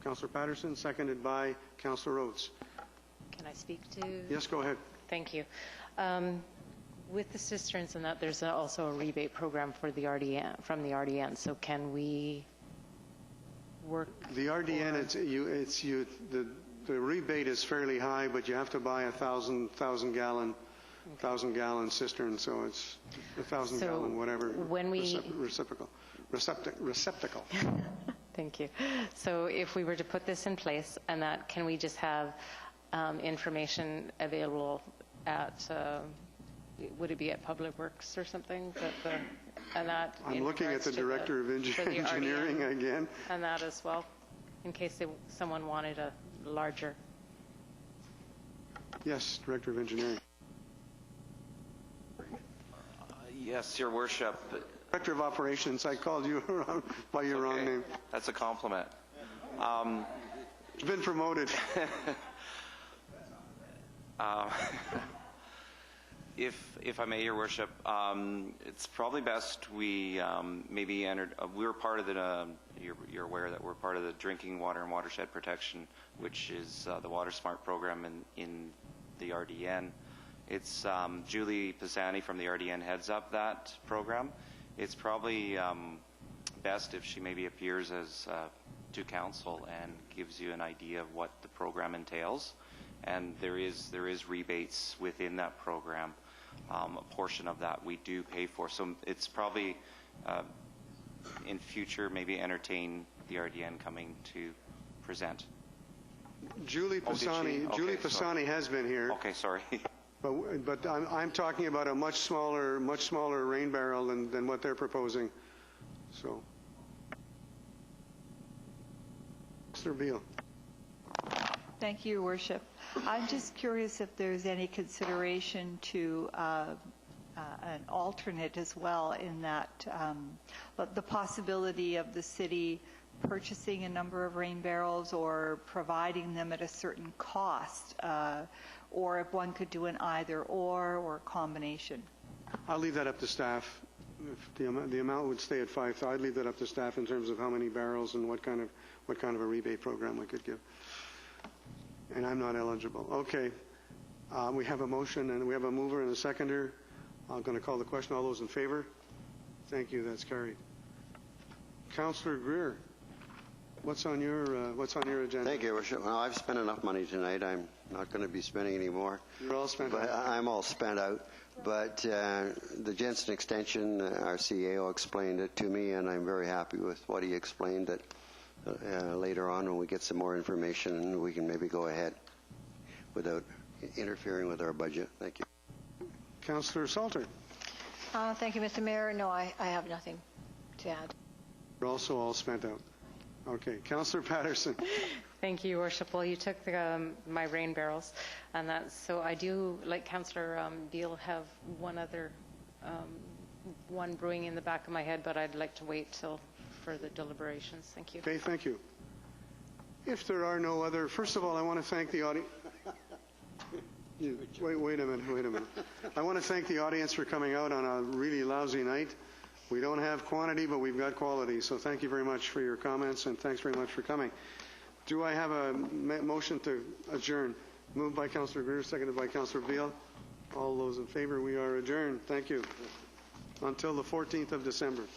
Councillor Patterson, seconded by Councillor Oates. can I speak to? Yes, go ahead. Thank you. With the cisterns and that, there's also a rebate program for the RDN, from the RDN. So can we work? The RDN, the rebate is fairly high, but you have to buy a 1,000 gallon cistern, so it's 1,000 gallon whatever. When we receptacle. Thank you. So if we were to put this in place, and that, can we just have information available at? Would it be at Public Works or something? And that I'm looking at the Director of Engineering again. And that as well, in case someone wanted a larger. Yes, Director of Engineering. Yes, Your Worship. Director of Operations. I called you by your wrong name. That's a compliment. It's been promoted. If I may, Your Worship, it's probably best we maybe entered. We're part of the. You're aware that we're part of the Drinking Water and Watershed Protection, which is the Water Smart program in the RDN. It's Julie Pisani from the RDN heads up that program. It's probably best if she maybe appears as to council and gives you an idea of what the program entails. And there is rebates within that program. A portion of that we do pay for. So it's probably in future maybe entertain the RDN coming to present. Julie Pisani. Okay, Julie Pisani has been here. Okay, sorry. But I'm talking about a much smaller rain barrel than what they're proposing. So, Mr. Beal. Thank you, Your Worship. I'm just curious if there's any consideration to an alternate as well, in that the possibility of the city purchasing a number of rain barrels or providing them at a certain cost, or if one could do an either or combination. I'll leave that up to staff. If the amount would stay at 5, I'd leave that up to staff in terms of how many barrels and what kind of a rebate program we could give. And I'm not eligible. Okay. We have a motion, and we have a mover and a seconder. I'm going to call the question. All those in favor? Thank you. That's carried. Councillor Greer, what's on your agenda? Thank you, Your Worship. Well, I've spent enough money tonight. I'm not going to be spending any more. You're all spent out. I'm all spent out. But the Jensen extension, our CAO explained it to me, and I'm very happy with what he explained. That later on, when we get some more information, we can maybe go ahead without interfering with our budget. Thank you. Councillor Salter. Thank you, Mr. Mayor. No, I have nothing to add. You're also all spent out. Okay. Councillor Patterson. Thank you, Your Worship. Well, you took my rain barrels, and so I do, like Councillor Beal, have one other one brewing in the back of my head, but I'd like to wait till further deliberations. Thank you. Okay, thank you. If there are no other, first of all, I want to thank the audience. Wait a minute. I want to thank the audience for coming out on a really lousy night. We don't have quantity, but we've got quality. So thank you very much for your comments, and thanks very much for coming. Do I have a motion to adjourn? Moved by Councillor Greer, seconded by Councillor Beal. All those in favor, we are adjourned. Thank you. Until the 14th of December. Is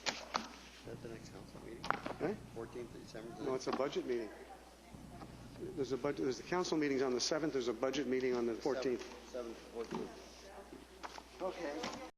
that the next council meeting? 14th of December? No, it's a budget meeting. There's the council meetings on the 7th. There's a budget meeting on the 14th. 7th, 14th. Okay.